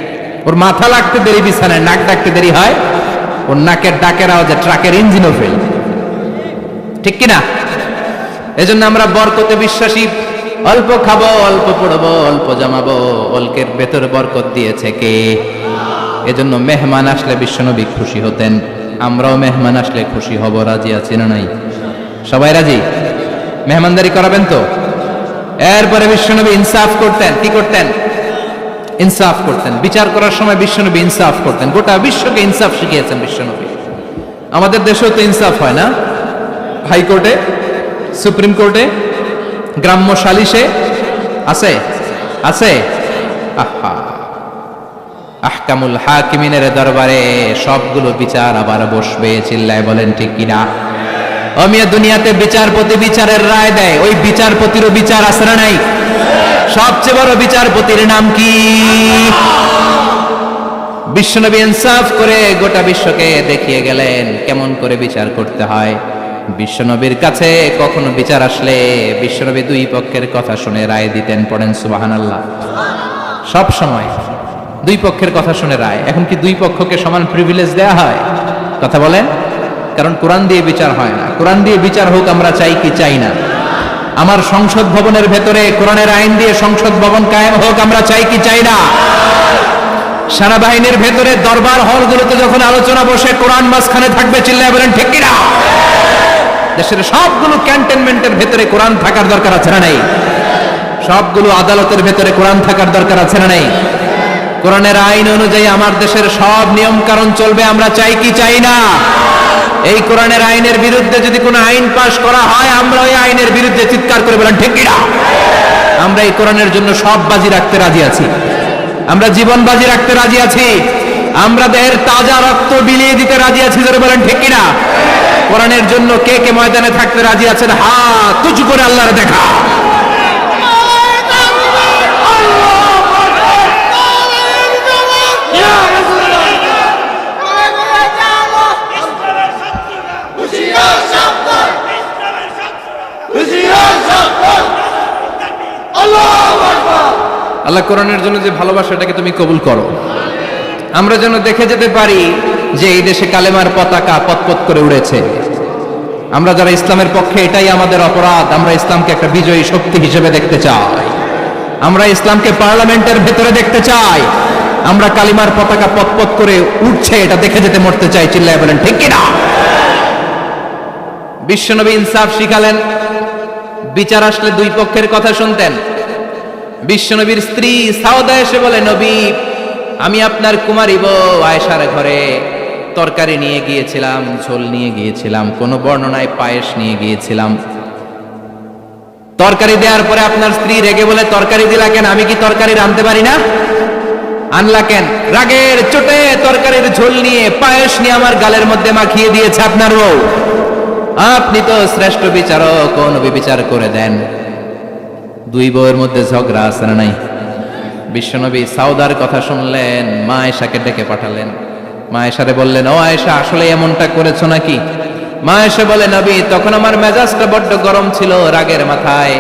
ওর মাথা লাগতে দেরি বিছানায়, নাক ডাকতে দেরি হয়, ওর নাকের ডাকের আওয়াজে ট্রাকের ইঞ্জিনও ফেল, ঠিক কিনা? এজন্য আমরা বরকতে বিশ্বাসী। অল্প খাবো, অল্প পড়বো, অল্প জমাবো, অল্পের ভেতরে বরকত দিয়েছে কে? এজন্য মেহমান আসলে বিশ্বনবী খুশি হতেন, আমরাও মেহমান আসলে খুশি হব। রাজি আছি না নাই? সবাই রাজি? মেহমানদারি করাবেন তো? এরপরে বিশ্বনবী ইনসাফ করতেন। কি করতেন? ইনসাফ করতেন। বিচার করার সময় বিশ্বনবী ইনসাফ করতেন। গোটা বিশ্বকে ইনসাফ শিখিয়েছেন বিশ্বনবী। আমাদের দেশেও তো ইনসাফ হয় না? হাইকোর্টে, সুপ্রিম কোর্টে, গ্রাম্য সালিশে আছে, আছে। আহা, আহকামুল হাকিমিনের দরবারে সবগুলো বিচার আবার বসবে। চিল্লায় বলেন ঠিক কিনা? অমিয়া দুনিয়াতে বিচারপতি বিচারের রায় দেয়, ওই বিচারপতিরও বিচার আছে না নাই? সবচেয়ে বড় বিচারপতির নাম কি? বিশ্বনবী ইনসাফ করে গোটা বিশ্বকে দেখিয়ে গেলেন কেমন করে বিচার করতে হয়। বিশ্বনবীর কাছে কখনো বিচার আসলে বিশ্বনবী দুই পক্ষের কথা শুনে রায় দিতেন। পড়েন সুবহানাল্লাহ। সব সময় দুই পক্ষের কথা শুনে রায়। এখন কি দুই পক্ষকে সমান প্রিভিলেজ দেয়া হয়? কথা বলেন। কারণ কোরআন দিয়ে বিচার হয় না। কোরআন দিয়ে বিচার হোক আমরা চাই কি চাই না? আমার সংসদ ভবনের ভেতরে কোরআনের আইন দিয়ে সংসদ ভবন কায়েম হোক আমরা চাই কি চাই না? সেনাবাহিনীর ভেতরে দরবার হলগুলোতে যখন আলোচনা বসে কোরআন মাঝখানে থাকবে, চিল্লায় বলেন ঠিক কিনা? দেশের সবগুলো ক্যান্টনমেন্টের ভেতরে কোরআন থাকার দরকার আছে না নাই? সবগুলো আদালতের ভেতরে কোরআন থাকার দরকার আছে না নাই? কোরআনের আইন অনুযায়ী আমার দেশের সব নিয়ম কারণ চলবে আমরা চাই কি চাই না? এই কোরআনের আইনের বিরুদ্ধে যদি কোনো আইন পাশ করা হয়, আমরা ওই আইনের বিরুদ্ধে চিৎকার করে বলেন ঠিক কিনা? আমরা এই কোরআনের জন্য সব বাজি রাখতে রাজি আছি। আমরা জীবন বাজি রাখতে রাজি আছি। আমরা দেহের তাজা রক্ত বিলিয়ে দিতে রাজি আছি। জোরে বলেন ঠিক কিনা? কোরআনের জন্য কে কে ময়দানে থাকতে রাজি আছেন? হাত উঁচু করে আল্লাহর দেখা। আল্লাহ কোরআনের জন্য যে ভালোবাসাটাকে তুমি কবুল করো। আমরা যেন দেখে যেতে পারি যে এই দেশে কালেমার পতাকা পতপত করে উড়েছে। আমরা যারা ইসলামের পক্ষে, এটাই আমাদের অপরাধ। আমরা ইসলামকে একটা বিজয়ী শক্তি হিসেবে দেখতে চাই। আমরা ইসলামকে পার্লামেন্টের ভেতরে দেখতে চাই। আমরা কালিমার পতাকা পতপত করে উঠছে এটা দেখে যেতে মরতে চাই। চিল্লায় বলেন ঠিক কিনা? বিশ্বনবী ইনসাফ শিখালেন। বিচার আসলে দুই পক্ষের কথা শুনতেন। বিশ্বনবীর স্ত্রী সাউদা এসে বলে, নবী, আমি আপনার কুমারী বউ আয়েশার ঘরে তরকারি নিয়ে গিয়েছিলাম, ঝোল নিয়ে গিয়েছিলাম, কোন বর্ণনায় পায়েস নিয়ে গিয়েছিলাম। তরকারি দেওয়ার পরে আপনার স্ত্রী রেগে বলে, তরকারি দিলা কেন? আমি কি তরকারি রাঁধতে পারি না? আনলা কেন? রাগের চোটে তরকারির ঝোল নিয়ে পায়েস নিয়ে আমার গালের মধ্যে মাখিয়ে দিয়েছে আপনার বউ। আপনি তো শ্রেষ্ঠ বিচারক, ও নবী বিচার করে দেন। দুই বউয়ের মধ্যে ঝগড়া আছে না নাই? বিশ্বনবী সাউদার কথা শুনলেন, মা আয়েশাকে ডেকে পাঠালেন। মা আয়েশারে বললেন, ও আয়েশা, আসলে এমনটা করেছো নাকি? মা আয়েশা বলে, নবী, তখন আমার মেজাজটা বড্ড গরম ছিল, রাগের মাথায়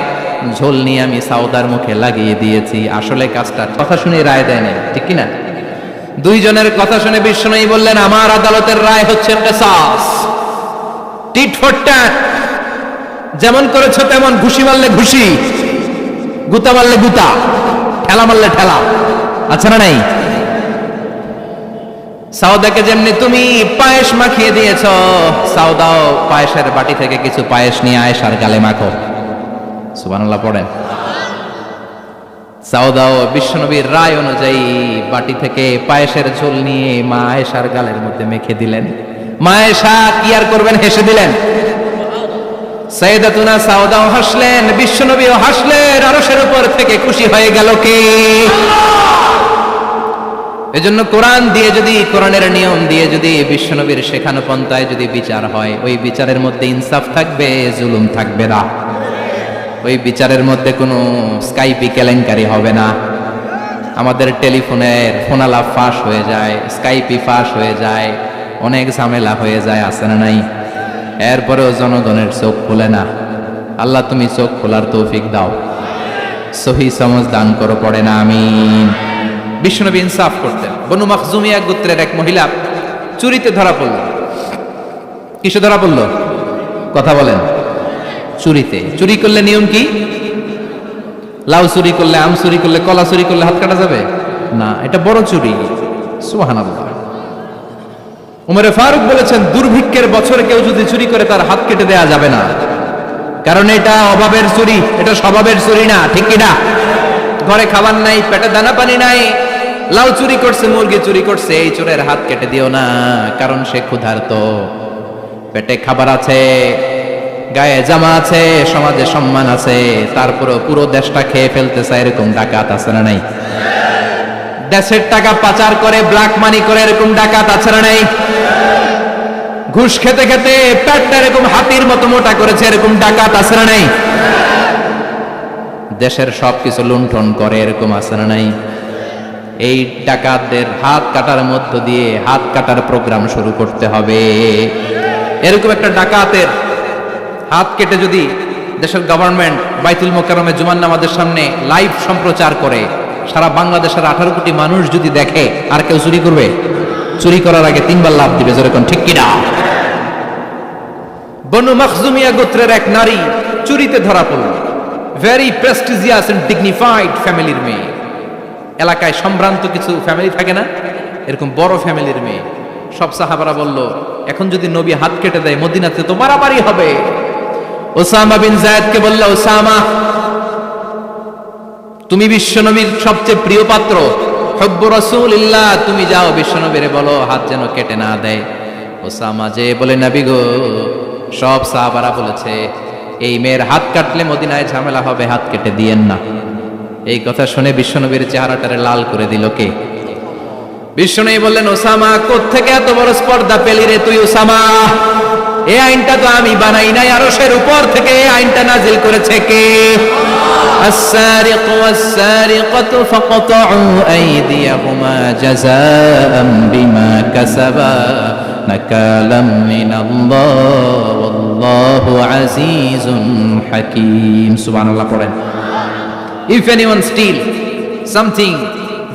ঝোল নিয়ে আমি সাউদার মুখে লাগিয়ে দিয়েছি। আসলে কাজটা কথা শুনে রায় দেয় নাই, ঠিক কিনা? দুইজনের কথা শুনে বিশ্বনবী বললেন, আমার আদালতের রায় হচ্ছে কিসাস, টিট ফর ট্যাট। যেমন করেছো তেমন, ঘুষি মারলে ঘুষি, গুতা মারলে গুতা, ঠেলা মারলে ঠেলা। আচ্ছা না নাই? সাউদাকে যেমনি তুমি পায়েস মাখিয়ে দিয়েছ, সাউদাও পায়েসের বাটি থেকে কিছু পায়েস নিয়ে আয়েশার গালে মাখো। সুবহানাল্লাহ পড়েন। সাউদাও বিশ্বনবীর রায় অনুযায়ী বাটি থেকে পায়েসের ঝোল নিয়ে মা আয়েশার গালের মধ্যে মেখে দিলেন। মা আয়েশা কি আর করবেন, হেসে দিলেন। সাইয়েদাতুনা সাউদাও হাসলেন, বিশ্বনবীও হাসলেন। আরশের উপর থেকে খুশি হয়ে গেল কে? এজন্য কোরআন দিয়ে যদি, কোরআনের নিয়ম দিয়ে যদি, বিশ্বনবীর শেখানো পন্থায় যদি বিচার হয়, ওই বিচারের মধ্যে ইনসাফ থাকবে, জুলুম থাকবে না। ওই বিচারের মধ্যে কোনো স্কাইপি কেলেঙ্কারি হবে না। আমাদের টেলিফোনের ফোনালাপ ফাঁস হয়ে যায়, স্কাইপি ফাঁস হয়ে যায়, অনেক ঝামেলা হয়ে যায়, আছে না নাই? এরপরেও জনগণের চোখ খুলে না। আল্লাহ তুমি চোখ খোলার তৌফিক দাও, সহি সমঝ দান করো, পড়ে না আমিন। বিশ্বনবী ইনসাফ করতেন। বনু মাখজুমিয়া গোত্রের এক মহিলা চুরিতে ধরা পড়ল। কিসে ধরা পড়ল? কথা বলেন। চুরিতে। চুরি করলে নিয়ম কি? লাউ চুরি করলে, আম চুরি করলে, কলা চুরি করলে হাত কাটা যাবে না, এটা বড় চুরি। সুবহানাল্লাহ। উমরে ফারুক বলেছেন, দুর্ভিক্ষের বছরে কেউ যদি চুরি করে তার হাত কেটে দেয়া যাবে না, কারণ এটা অভাবের চুরি, এটা স্বভাবের চুরি না, ঠিক কিনা? ঘরে খাবার নাই, পেটে দানা পানি নাই, লাউ চুরি করছে, মুরগি চুরি করছে, এই চোরের হাত কেটে দিও না, কারণ সে ক্ষুধার্ত। পেটে খাবার আছে, গায়ে জামা আছে, সমাজে সম্মান আছে, তারপরেও পুরো দেশটা খেয়ে ফেলতে চায়, এরকম ডাকাত আছে না নাই? দেশের টাকা পাচার করে, ব্ল্যাক মানি করে, এরকম ডাকাত আছে না নাই? ঘুষ খেতে খেতে পেটটা এরকম হাতির মতো মোটা করেছে, এরকম ডাকাত আছে না নাই? দেশের সবকিছু লুণ্ঠন করে, এরকম আছে না নাই? এই ডাকাতদের হাত কাটার মধ্য দিয়ে হাত কাটার প্রোগ্রাম শুরু করতে হবে। এরকম একটা ডাকাতের হাত কেটে যদি দেশের গভর্নমেন্ট বাইতুল মোকাররমে জুমার নামাজের সামনে লাইভ সম্প্রচার করে, সারা বাংলাদেশের 18 কোটি মানুষ যদি দেখে, আর কেউ চুরি করবে? চুরি করার আগে 3 বার লাভ দিবে, যেরকম, ঠিক কিনা? বনু মাখজুমিয়া গোত্রের এক নারী চুরিতে ধরা পড়ল। ভেরি প্রেস্টিজিয়াস এন্ড ডিগনিফাইড ফ্যামিলির মেয়ে। এলাকায় সম্ভ্রান্ত কিছু ফ্যামিলি থাকে না, এরকম বড় ফ্যামিলির মেয়ে। সব সাহাবারা বলল, এখন যদি নবী হাত কেটে দেয় মদিনাতে তো মারামারি হবে। ওসামা বিন যায়েদকে বলল, ওসামা, তুমি বিশ্বনবীর সবচেয়ে প্রিয় পাত্র, হুব্বু রাসূলিল্লাহ, তুমি যাও বিশ্বনবীরে বলো হাত যেন কেটে না দেয়। ওসামা যে বলে, নবী গো, সব সাহাবারা বলেছে এই মেয়ের হাত কাটলে মদিনায় ঝামেলা হবে, হাত কেটে দিয়েন না। এই কথা শুনে বিশ্বনবীর চেহারাটারে লাল করে দিল কে? বিশ্বনবী বললেন, ওসামা, কোত্থেকে এত বড় স্পর্ধা পেলি রে তুই ওসামা? এই আইনটা তো আমি বানাই নাই, আরশের উপর থেকে এই আইনটা নাজিল করেছে কে? السارق والسارقة فاقطعوا أيديهما جزاء بما كسبا نكالا من الله والله عزيز حكيم. সুবহানাল্লাহ পড়েন। If anyone steal something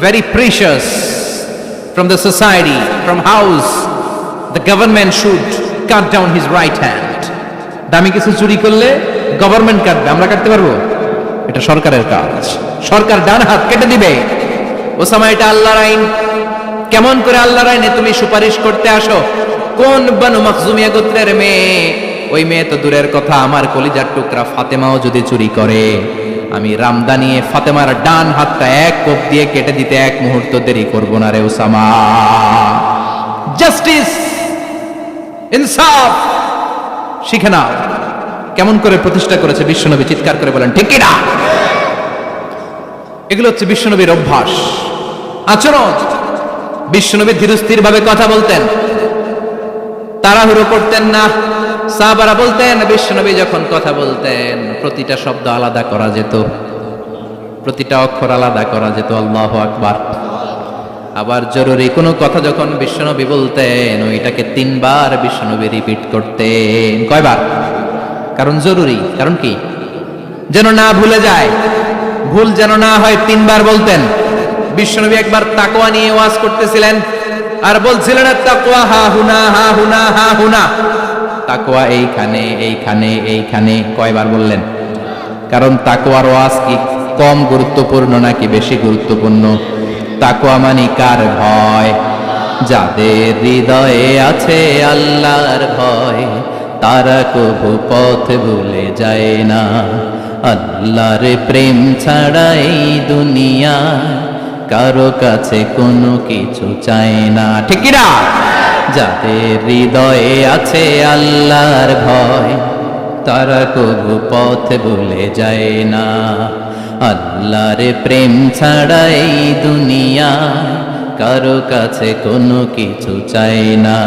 very precious from the society, from house, the government should cut down his right hand. দামি কিছু চুরি করলে গভর্নমেন্ট কাটবে, আমরা কাটতে পারবো? এটা সরকারের কাজ, সরকার ডান হাত কেটে দিবে। ওসামা, এটা আল্লাহর আইন। কেমন করে আল্লাহর আইনে তুমি সুপারিশ করতে আসো? কোন বানু মাখজুমিয়া গোত্রের মেয়ে? ওই মেয়ে তো দূরের কথা, আমার কলিজার টুকরা ফাতেমাও যদি চুরি করে, আমি রামদানিয়ে ফাতেমার ডান হাতটা এক কোপ দিয়ে কেটে দিতে এক মুহূর্ত দেরি করব না রে ওসামা। জাস্টিস, ইনসাফ শিখে নাও। কেমন করে প্রতিষ্ঠা করেছে বিশ্বনবী, চিৎকার করে বলেন ঠিক কি না? এগুলো হচ্ছে বিশ্বনবীর অভ্যাস, আচরণ। বিশ্বনবী ধীরস্থির ভাবে কথা বলতেন, তাড়াহুড়ো করতেন না। সাহাবারা বলতেন বিশ্বনবী যখন কথা বলতেন প্রতিটা শব্দ আলাদা করা যেত, প্রতিটা অক্ষর আলাদা করা যেত। আল্লাহু আকবার। আবার জরুরি কোনো কথা যখন বিশ্বনবী বলতেন ওইটাকে 3 বার বিশ্বনবী রিপিট করতেন। কয়বার? কারণ জরুরি। কারণ কি? যেন না ভুলে যায়, ভুল যেন না হয়, 3 বার বলতেন। বিশ্বনবী একবার তাকওয়া নিয়ে ওয়াজ করতেছিলেন আর বলছিলেন তাকওয়া হা হুনা হা হুনা হা হুনা, তাকওয়া এইখানে এইখানে এইখানে। কয়বার বললেন? কারণ তাকওয়ার ওয়াজ কি কম গুরুত্বপূর্ণ নাকি বেশি গুরুত্বপূর্ণ? তাকওয়া মানে কার ভয়? যাদের হৃদয়ে আছে আল্লাহর ভয়, তারা কবু পথ ভুলে যায় না। আল্লাহর প্রেম ছাড়া এই দুনিয়া কারো কাছে কোনো কিছু চায় না, ঠিক কি না? যাদের হৃদয়ে আছে আল্লাহর ভয়, তারা কবু পথ ভুলে যায় না। আল্লাহর প্রেম ছাড়া এই দুনিয়া কারো কাছে কোনো কিছু চায় না।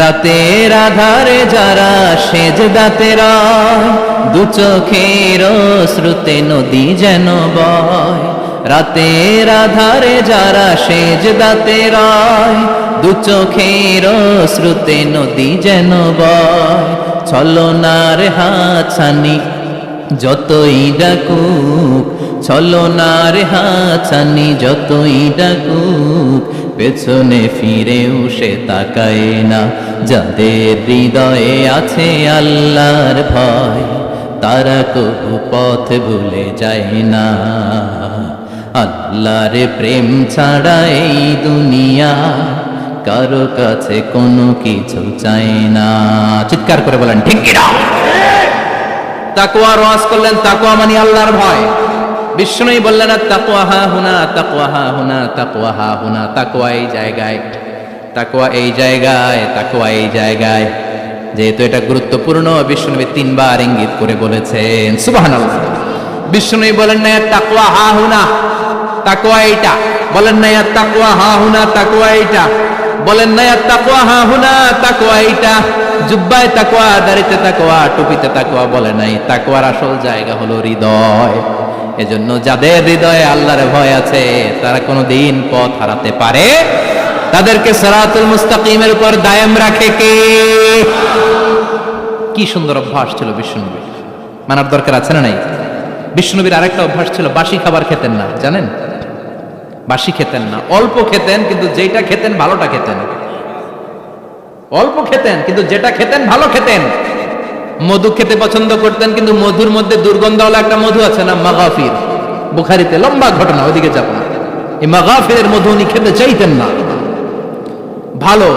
রাতের আধারে যারা সেজদাতে রয়, দু চোখের শ্রুতে নদী যেন বয়। রাতের আধারে যারা সেজদাতে রয়, দু চোখের শ্রুতে নদী যেন বয়। ছলনার হাতছানি যতই ডাকুক, ছলনার হাতছানি যতই ডাকুক, পেছনে ফিরেও সে তাকায় না। যাদের হৃদয়ে আছে আল্লাহর ভয়, তারা কবু পথ ভুলে যায় না। আল্লাহর প্রেম ছাড়া এই দুনিয়া কারো কাছে কোনো কিছু চায় না। চিৎকার করে বলেন ঠিক কি না? তাকওয়ার ওয়াজ করলেন, তাকওয়া মানে আল্লাহর ভয়। বিষ্ণুই বললেন তাকওয়া হা হুনা, তাকওয়া হা হুনা, তাকওয়া হা হুনা। তাকওয়া এই জায়গায়, তাকওয়া এই জায়গায়, তাকওয়া এই জায়গায়। যেহেতু এটা গুরুত্বপূর্ণ, বিষ্ণুনবী 3 বার ইঙ্গিত করে বলেছেন। সুবহানাল্লাহ। বিষ্ণুই বলেন না তাকওয়া হা হুনা, তাকওয়া এইটা। বলেন না তাকওয়া হা হুনা, তাকওয়া এইটা। বলেন না তাকওয়া হা হুনা, তাকওয়া এইটা। জুব্বায় তাকওয়া, দাড়িতে তাকওয়া, টুপিতে তাকওয়া বলে নাই। তাকওয়ার আসল জায়গা হলো হৃদয়। এজন্য যাদের হৃদয়ে আল্লাহর ভয় আছে তারা কোনোদিন পথ হারাতে পারে। তাদেরকে সিরাতুল মুস্তাকিমের উপর দায়েম রাখে কে? কি সুন্দর অভ্যাস ছিল বিশ্বনবীর, মানার দরকার আছে না নাই? বিশ্বনবীর আরেকটা অভ্যাস ছিল, বাসি খাবার খেতেন না। জানেন? বাসি খেতেন না, অল্প খেতেন, কিন্তু যেটা খেতেন ভালোটা খেতেন। অল্প খেতেন কিন্তু যেটা খেতেন ভালো খেতেন। মধু খেতে পছন্দ করতেন, কিন্তু মধুর মধ্যে দুর্গন্ধওয়ালা একটা মধু আছে না, মাগাফির। বুখারীতে লম্বা ঘটনা, ওদিকে যাব না। এই মাগাফিরের মধু উনি খেতে চাইতেন না। ভালো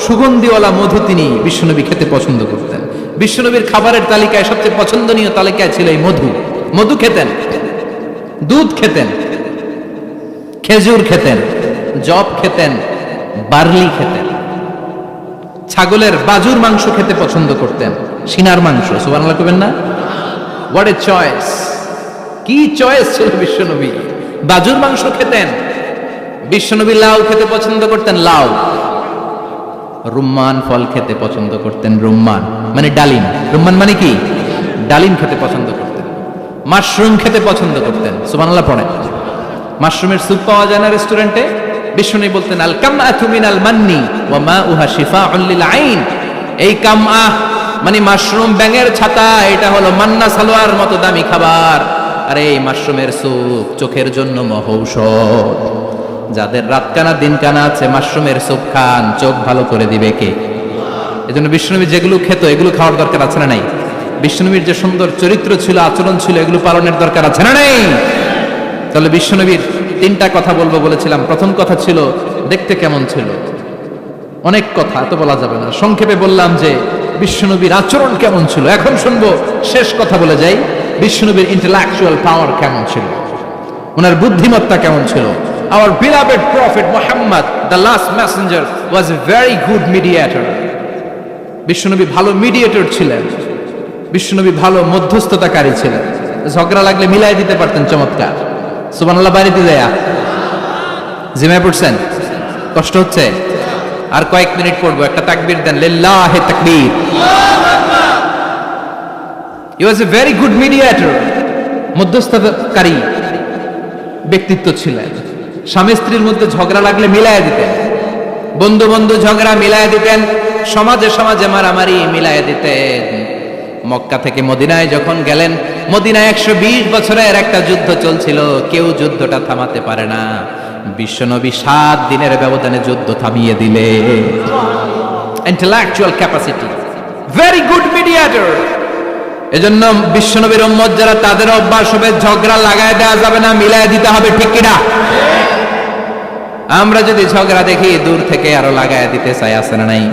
সুগন্ধিওয়ালা মধু তিনি বিশ্বনবী খেতে পছন্দ করতেন। বিশ্বনবীর খাবারের তালিকায় সবচেয়ে পছন্দনীয় তালিকায় ছিল এই মধু। মধু খেতেন, দুধ খেতেন, খেজুর খেতেন, জব খেতেন, বার্লি খেতেন, ছাগলের বাজুর মাংস খেতে পছন্দ করতেন, সিনার মাংস। সুবহানাল্লাহ কইবেন না? What a choice! কি চয়েস ছিল বিশ্বনবী! বাজুর মাংস খেতেন। বিশ্বনবী লাউ খেতে পছন্দ করতেন, লাউ। রুম্মান ফল খেতে পছন্দ করতেন, রুম্মান মানে ডালিম। রুম্মান মানে কি? ডালিম খেতে পছন্দ করতেন। মাশরুম খেতে পছন্দ করতেন। সুবহানাল্লাহ পড়ে। মাশরুমের স্যুপ পাওয়া যায় না রেস্টুরেন্টে? বিশ্বনবী বলতেন আল কামআতু মিনাল মান্নি ওয়া মাউহা শিফাউন লিল আইন। এই কামআ মানে মাশরুম, ব্যাঙের ছাতা, এটা হলো মান্না সালোয়ার মতো দামি খাবার। আরে এই মাশরুমের স্যুপ চোখের জন্য মহৌষধ। যাদের রাত কানা দিন কানা আছে, মাশরুমের স্যুপ খান, চোখ ভালো করে দিবে কে? এজন্য বিশ্বনবী যেগুলো খেত এগুলো খাওয়ার দরকার আছে না নাই? বিশ্বনবীর যে সুন্দর চরিত্র ছিল, আচরণ ছিল, এগুলো পালনের দরকার আছে না নাই? তাহলে বিশ্বনবীর তিনটা কথা বলবো বলেছিলাম। প্রথম কথা ছিল দেখতে কেমন ছিল। অনেক কথা এত বলা যাবে না, সংক্ষেপে বললাম যে বিশ্বনবীর আচরণ কেমন ছিল। এখন শুনবো শেষ কথা বলে যাই, বিশ্বনবীর ইন্টেলেকচুয়াল পাওয়ার কেমন ছিল, ওনার বুদ্ধিমত্তা কেমন ছিল। Our beloved prophet Muhammad, the last messenger, was a very good mediator. বিশ্বনবী ভালো মিডিয়েটর ছিলেন, বিশ্বনবী ভালো মধ্যস্থতাকারী ছিলেন। ঝগড়া লাগলে মিলাই দিতে পারতেন চমৎকার। সুবহানাল্লাহ বাড়িতে দেয়া জিমায় পড়ছেন? কষ্ট হচ্ছে? আর কয়েক মিনিট পড়বো, একটা তাকবীর দেন, লিল্লাহি তাকবীর। He was a very good mediator, মধ্যস্থতাকারী ব্যক্তিত্ব ছিলেন। স্বামী স্ত্রীর মধ্যে ঝগড়া লাগলে মিলাই দিতেন, বন্ধু বন্ধু ঝগড়া মিলাই দিতেন, সমাজে সমাজে মারামারি মিলাই দিতেন। মক্কা থেকে মদিনায় যখন গেলেন, মদিনায় 120 বছরের একটা যুদ্ধ চলছিল, কেউ যুদ্ধটা থামাতে পারে না। বিশ্বনবী 7 দিনের ব্যবধানে যুদ্ধ থামিয়ে দিলে। Intellectual capacity, very good mediator. এজন্য বিশ্বনবীর উম্মত যারা, তাদের অভ্যাস হবে ঝগড়া লাগায় দেওয়া যাবে না, মিলায় দিতে হবে, ঠিক কিনা? আমরা যদি ঝগড়া দেখি দূর থেকে আরো লাগায় দিতে চাই, আছে না নাই?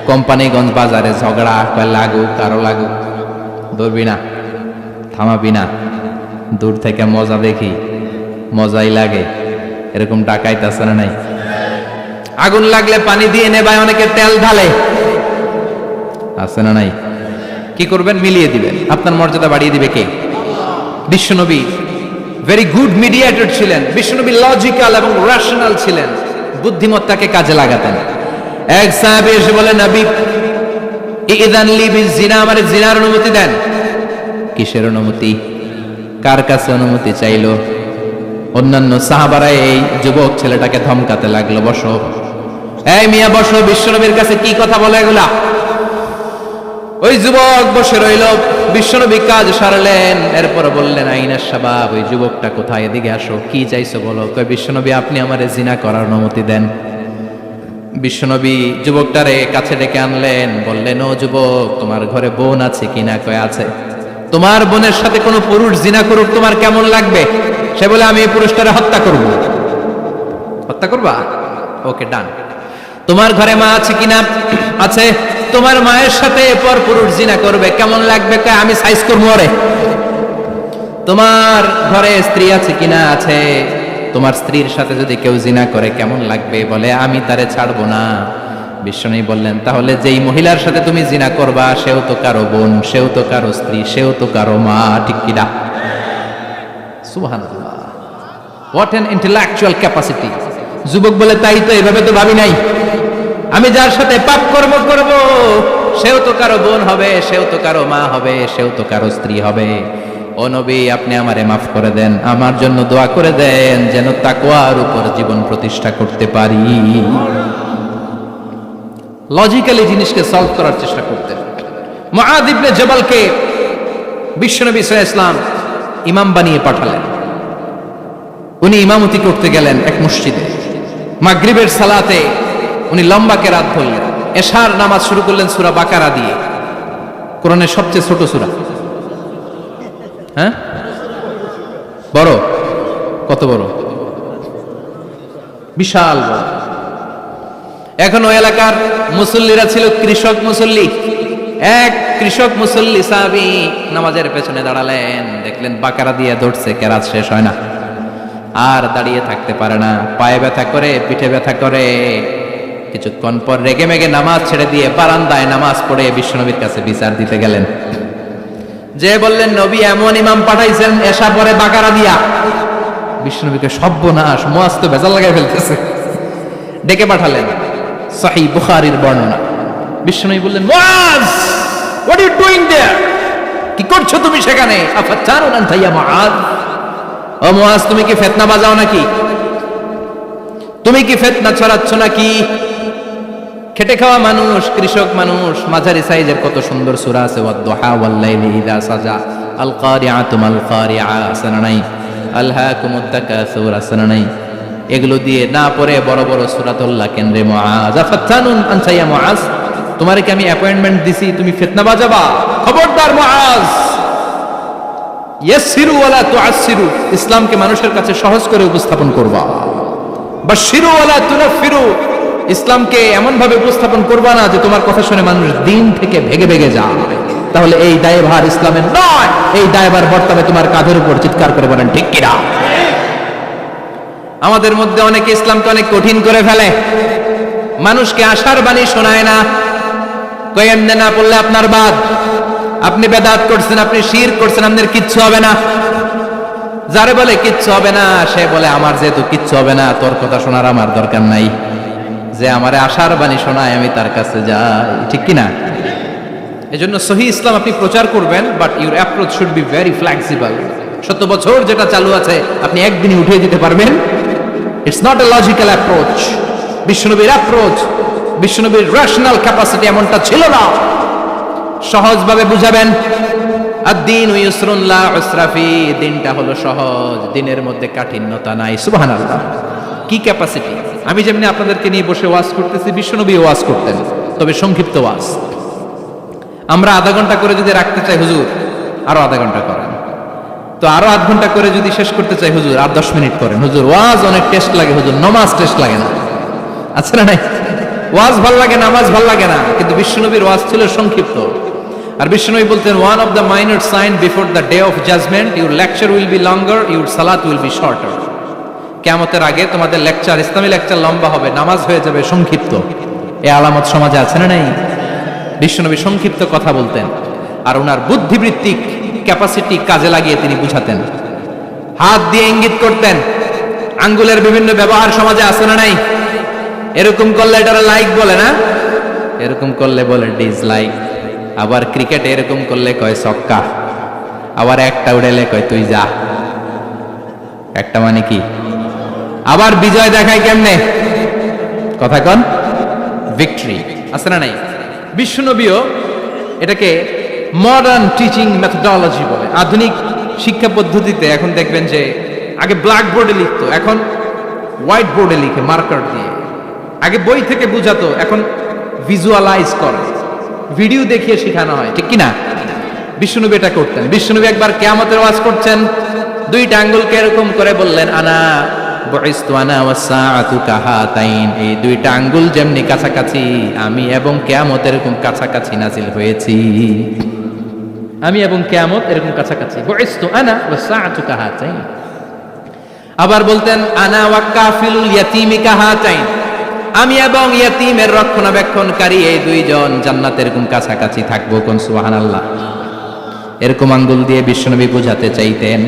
কোম্পানিগঞ্জ বাজারে ঝগড়া, লাগুক আরো লাগুক, ধরবি না, থামাবি না। দূর থেকে মজা দেখি, মজাই লাগে, এরকম ডাকাইতে আছে না নাই? আগুন লাগলে পানি দিয়ে নেবায়, অনেকে তেল ঢালে, আছে না নাই? কি করবেন? মিলিয়ে দিবেন। আপনার মর্যাদা বাড়িয়ে দিবে কে? বিশ্বনবী ভেরি গুড মিডিয়েটর ছিলেন। বিশ্বনবী লজিক্যাল এবং রেশনাল ছিলেন, বুদ্ধিমত্তাকে কাজে লাগাতেন। এক সাহাবী এসে বলে, নবী ইযান লি বিজিনা, আমারে জিনার অনুমতি দেন। কিসের অনুমতি? কার কাছে অনুমতি চাইলো? অন্যান্য সাহাবারা এই যুবক ছেলেটাকে ধমকাতে লাগলো, বসো, এই মিয়া বসো, বিশ্বনবীর কাছে কি কথা বলে এগুলা? ওই যুবক বসে রইল। বিশ্বনবী কাজ সারলেন, এরপর বললেন, আইনাস শাবাব, ওই যুবকটা কোথায়, এদিকে আসো, কি চাইছো বলো। কয়, বিশ্বনবী আপনি আমারে জিনা করার অনুমতি দেন। বিশ্বনবী যুবকটারে কাছে ডেকে আনলেন, বললেন, ও যুবক, তোমার ঘরে বোন আছে কিনা? কয় আছে। তোমার বোনের সাথে কোনো পুরুষ জিনা করুক, তোমার কেমন লাগবে? সে বলে, আমি এই পুরুষটারে হত্যা করব। হত্যা করবা? ওকে, ডান। তোমার ঘরে মা আছে কিনা? আছে। তোমার মায়ের সাথে পর পুরুষ জিনা করবে, কেমন লাগবে? কয়, আমি সাইজ করবো ওরে। তোমার ঘরে স্ত্রী আছে কিনা? আছে। তোমার স্ত্রীর সাথে যদি কেউ জিনা করে কেমন লাগবে? বলে, আমি তারে ছাড়বো না। বিশ্বনবী বললেন, তাহলে যেই মহিলার সাথে তুমি জিনা করবা, সেও তো কারো বোন, সেও তো কারো স্ত্রী, সেও তো কারো মা, ঠিক কিনা? সুবহানাল্লাহ, হোয়াট অ্যান ইন্টেলেকচুয়াল ক্যাপাসিটি। যুবক বলে, তাই তো, এভাবে তো ভাবি নাই। আমি যার সাথে পাপ করব সেও তো কারো বোন হবে, সেও তো কারো মা হবে, সেও তো কারো স্ত্রী হবে। ও নবী, আপনি আমারে মাফ করে দেন, আমার জন্য দোয়া করে দেন, যেন তাকওয়ার উপর জীবন প্রতিষ্ঠা করতে পারি। লজিক্যালি জিনিসকে সলভ করার চেষ্টা করতেন। মুআয ইবনে জাবালকে বিশ্বনবী সাল্লাল্লাহু আলাইহি ওয়াসাল্লাম ইমাম বানিয়ে পাঠালেন। উনি ইমামতি করতে গেলেন এক মসজিদে। মাগরিবের সালাতে উনি লম্বা কেরাত ধরলেন। এশার নামাজ শুরু করলেন সূরা বাকারা দিয়ে, কোরআনের সবচেয়ে ছোট সূরা। হ্যাঁ, বড়? কত বড়? বিশাল বড়। এখন ওই এলাকার মুসল্লিরা ছিল কৃষক মুসল্লি। এক কৃষক মুসল্লি সাহাবী নামাজের পেছনে দাঁড়ালেন, দেখলেন বাকারা দিয়ে ধরছে, কেরাত শেষ হয় না, আর দাঁড়িয়ে থাকতে পারে না, পায়ে ব্যথা করে, পিঠে ব্যথা করে। কিছুক্ষণ পর রেগে মেগে নামাজ ছেড়ে দিয়ে বারান্দায় নামাজ পড়ে বিশ্বনবীর কাছে বিচার দিতে গেলেন। যে বললেন, নবী এমন ইমাম পাঠাইছেন এশা পরে বাকারা দিয়া। বিশ্বনবীকে সর্বনাশ, মুআয তো ভেজাল লাগাই ফেলতেছে। ডেকে পাঠালেন, সহিহ বুখারীর বর্ণনা। বিশ্বনবী বললেন, মুআয, হোয়াট আর ইউ ডুইং দেয়ার? কি করছো তুমি সেখানে? আফাতানুন আনতা ইয়া মুআয, ও মুআয, তুমি কি ফিতনা বাজাও নাকি? তুমি কি ফিতনা ছড়াচ্ছ নাকি? খেটে খাওয়া মানুষ, কৃষক মানুষ, মাঝারি সাইজের কত সুন্দর সূরা আছে, ওয়াদ-দুহা ওয়াল-লাইলি ইযা সাজা, আল কারিআতু মাল কারিআ আছে না নাই, আলহাকুমুত তাকাসুর আছে না নাই, এগুলো দিয়ে না পড়ে বড় বড় সূরাতুল্লাহ কেন্দ্রে মুআজ আফাতানুন আনতা ইয়া মুআজ, তোমারে কি আমি অ্যাপয়েন্টমেন্ট দিছি তুমি ফিতনা বাজাবা? খবরদার মুআজ, ইয়াসসিরু ওয়ালা তুআসসিরু, ইসলামকে মানুষের কাছে সহজ করে উপস্থাপন করবা। বাশশিরু ওয়ালা তুনাফিরু, ইসলামকে এমন ভাবে উপস্থাপন করবা না যে তোমার কথা শুনে মানুষ দিন থেকে ভেগে ভেগে যায়। তাহলে এই দায়ভার ইসলামের নয়, এই দায়ভার বর্তাবে তোমার কাঁধের উপর। চিৎকার করে বলেন ঠিক কিনা? আমাদের মধ্যে অনেকে ইসলামকে অনেক কঠিন করে ফেলে, মানুষকে আশার বাণী শোনায় না, কই এমনে না পড়লে আপনার বাদ, আপনি বেদাত করছেন, আপনি শিরক করছেন, আপনার কিচ্ছু হবে না। যারে বলে কিচ্ছু হবে না, সে বলে আমার যেহেতু কিচ্ছু হবে না, তোর কথা শোনার আমার দরকার নাই, যে আমারে আশার বাণী শোনায় আমি তার কাছে যাই। ঠিক কিনা? এজন্য সহি ইসলাম আপনি প্রচার করবেন, but your approach should be very flexible. 70 বছর যেটা চালু আছে আপনি একদিনই উঠিয়ে দিতে পারবেন? It's not a logical approach. বিশ্বনবীর অ্যাপ্রোচ, বিশ্বনবীর রেশনাল ক্যাপাসিটি এমনটা ছিল না। সহজভাবে বুঝাবেন, আদ-দীন ইউসরুন লা উসরা ফি, দিনটা হলো সহজ, দিনের মধ্যে কাঠিন্যতা নাই। সুবহানাল্লাহ, কি ক্যাপাসিটি! আমি যেমনি আপনাদেরকে নিয়ে বসে ওয়াজ করতেছি, বিশ্বনবী ওয়াজ করতেন, তবে সংক্ষিপ্ত ওয়াজ। আমরা আধা ঘন্টা করে যদি রাখতে চাই, হুজুর আরো আধা ঘন্টা করেন, তো আরো আধ ঘন্টা করে যদি শেষ করতে চাই, হুজুর আর 10 মিনিট করেন। হুজুর ওয়াজ অনেক টেস্ট লাগে, হুজুর নামাজ টেস্ট লাগে না। আচ্ছা না নাই? ওয়াজ ভাল লাগে, নামাজ ভাল লাগে না, কিন্তু বিশ্বনবীর ওয়াজ ছিল সংক্ষিপ্ত। আর বিশ্বনবী বলতেন, one of the minor sign before the day of judgement, your lecture will be longer, your সালাত উইল বি শর্টার। কিয়ামতের আগে তোমাদের লেকচার, ইসলামী লেকচার লম্বা হবে, নামাজ হয়ে যাবে সংক্ষিপ্ত। এই আলামত সমাজে আছে না নাই? বিশ্বনবী সংক্ষিপ্ত কথা বলতেন, আর ওনার বুদ্ধিবৃত্তিক ক্যাপাসিটি কাজে লাগিয়ে তিনি বুঝাতেন। হাত দিয়ে ইঙ্গিত করতেন, আঙ্গুলের বিভিন্ন ব্যবহার সমাজে আছে না নাই? এরকম করলে এটারা লাইক বলে না, এরকম করলে বলে ডিসলাইক। আবার ক্রিকেটে এরকম করলে কয় ছক্কা, আবার একটা উড়াইলে কয় তুই যা। একটা মানে কি? আবার বিজয় দেখায় কেমনে? কথা কন, ভিক্টরি। আছে না নাই? বিশ্বনবীও এটাকে মডার্ন টিচিং মেথোডোলজি বলে। আধুনিক শিক্ষা পদ্ধতিতে এখন দেখবেন যে আগে ব্ল্যাক বোর্ডে লিখতো, এখন হোয়াইট বোর্ডে লিখে মার্কার দিয়ে। আগে বই থেকে বুঝাতো, এখন ভিজুয়ালাইজ করে, ভিডিও দেখিয়ে শেখানো হয়। ঠিক কিনা? বিশ্বনবী এটা করতেন। বিশ্বনবী একবার কিয়ামতের ওয়াজ করছেন, দুইটা আঙ্গুলকে এরকম করে বললেন, আনা বুইসতু আনা ওয়াস সাআতু কাহাতাইন, এই দুইটা আঙ্গুল যেমনি কাছাকাছি, আমি এবং কিয়ামত এরকম কাছাকাছি নাজিল হয়েছি। আমি এবং কিয়ামত এরকম কাছাকাছি। বুইসতু আনা ওয়াস সাআতু কাহাতাইন। আবার বলতেন, আনা ওয়া কাফিলুল ইয়াতীমি কাহাতাইন, আমি এবং ইয়াতীমের রক্ষণাবেক্ষণকারী এই দুইজন জান্নাতে এরকম কাছাকাছি থাকবো। কোন সুবহানাল্লাহ। এরকম আঙ্গুল দিয়ে বিশ্বনবী বুঝাতে চাইতেন।